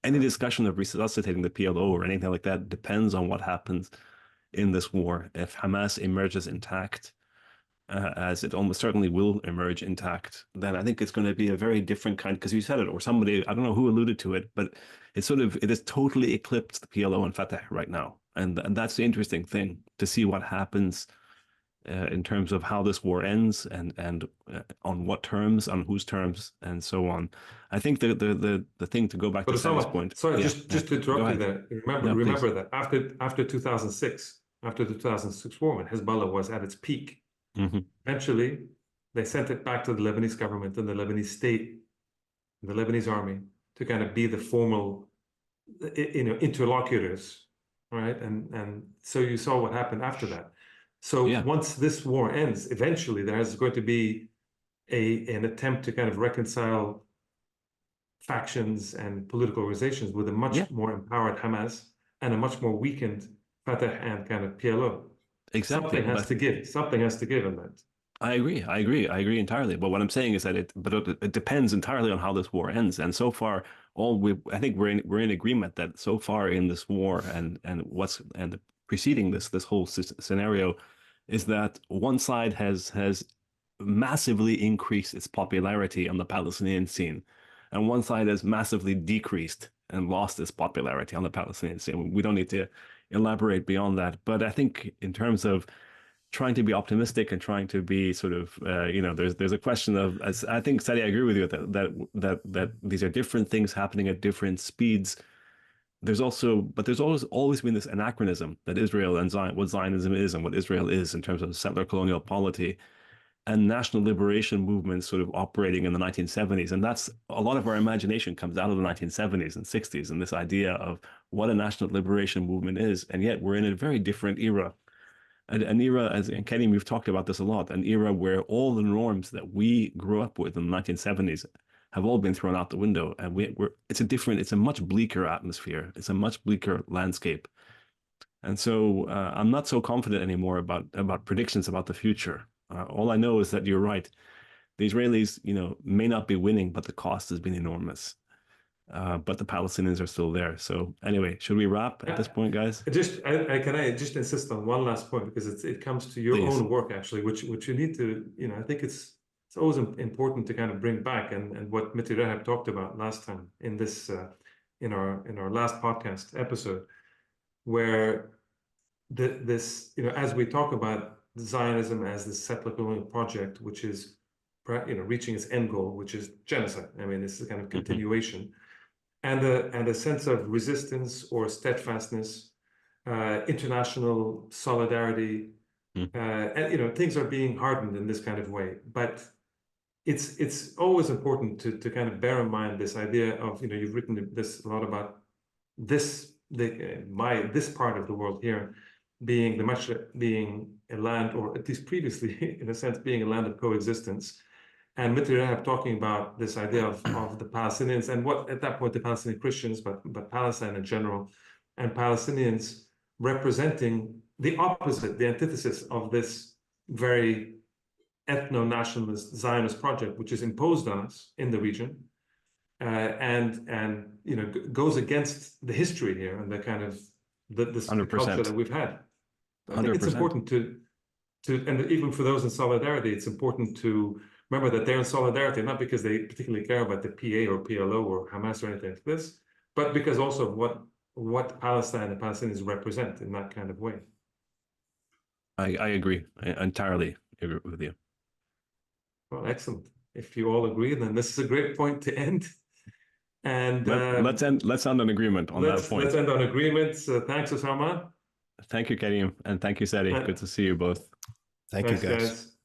any discussion of resuscitating the PLO or anything like that depends on what happens in this war. If Hamas emerges intact, as it almost certainly will emerge intact, then I think it's going to be a very different kind, because you said it, or somebody, I don't know who alluded to it, but it has totally eclipsed the PLO and Fatah right now. And that's the interesting thing, to see what happens in terms of how this war ends and on what terms, on whose terms, and so on. I think the thing to go back But to Sally's Osama, point. sorry, Yeah, just to go interrupt you ahead. there. No, Remember that after 2006, after the 2006 war, when Hezbollah was at its peak, eventually they sent it back to the Lebanese government and the Lebanese state, the Lebanese army, to kind of be the formal, interlocutors, right? And so you saw what happened after that. So once this war ends, eventually there is going to be an attempt to kind of reconcile factions and political organizations with a much more empowered Hamas and a much more weakened Fatah and kind of PLO. Exactly. Something has to give. Something has to give in that. I agree entirely. But what I'm saying is that it depends entirely on how this war ends. And so far, I think we're in agreement that so far in this war and preceding this whole scenario is that one side has massively increased its popularity on the Palestinian scene, and one side has massively decreased and lost its popularity on the Palestinian scene. We don't need to elaborate beyond that. But I think in terms of trying to be optimistic and trying to be sort of, there's a question of, as I think, Sadi, I agree with you that these are different things happening at different speeds. There's always been this anachronism that Israel and what Zionism is and what Israel is in terms of settler colonial polity and national liberation movements sort of operating in the 1970s. And that's a lot of our imagination comes out of the 1970s and 60s and this idea of what a national liberation movement is. And yet we're in a very different era. An era, and Kenny, we've talked about this a lot, an era where all the norms that we grew up with in the 1970s have all been thrown out the window. And it's a much bleaker atmosphere. It's a much bleaker landscape. And so I'm not so confident anymore about predictions about the future. All I know is that you're right. The Israelis, may not be winning, but the cost has been enormous. But the Palestinians are still there. So anyway, should we wrap at this point, guys? Can I just insist on one last point, because it comes to your own work actually, which you need to, I think it's always important to kind of bring back, and what Miti Rahab talked about last time in this in our last podcast episode, where this as we talk about Zionism as this settler colonial project, which is reaching its end goal, which is genocide. I mean, this is a kind of continuation. And a sense of resistance or steadfastness, international solidarity, and things are being hardened in this kind of way. But it's always important to kind of bear in mind this idea of you've written this a lot about this part of the world here being a land, or at least previously in a sense being a land of coexistence. And Miti Rahab talking about this idea of the Palestinians and what at that point the Palestinian Christians, but Palestine in general, and Palestinians representing the opposite, the antithesis of this very ethno-nationalist Zionist project, which is imposed on us in the region, and goes against the history here and the kind of this culture that we've had. I think it's important to and even for those in solidarity, it's important to remember that they're in solidarity, not because they particularly care about the PA or PLO or Hamas or anything like this, but because also of what Palestine and Palestinians represent in that kind of way. I agree. I entirely agree with you. Well, excellent. If you all agree, then this is a great point to end. And let's end on agreement on that point. Let's end on agreement. So thanks, Osama. Thank you, Karim, and thank you, Sadi. Good to see you both. Thanks, you guys.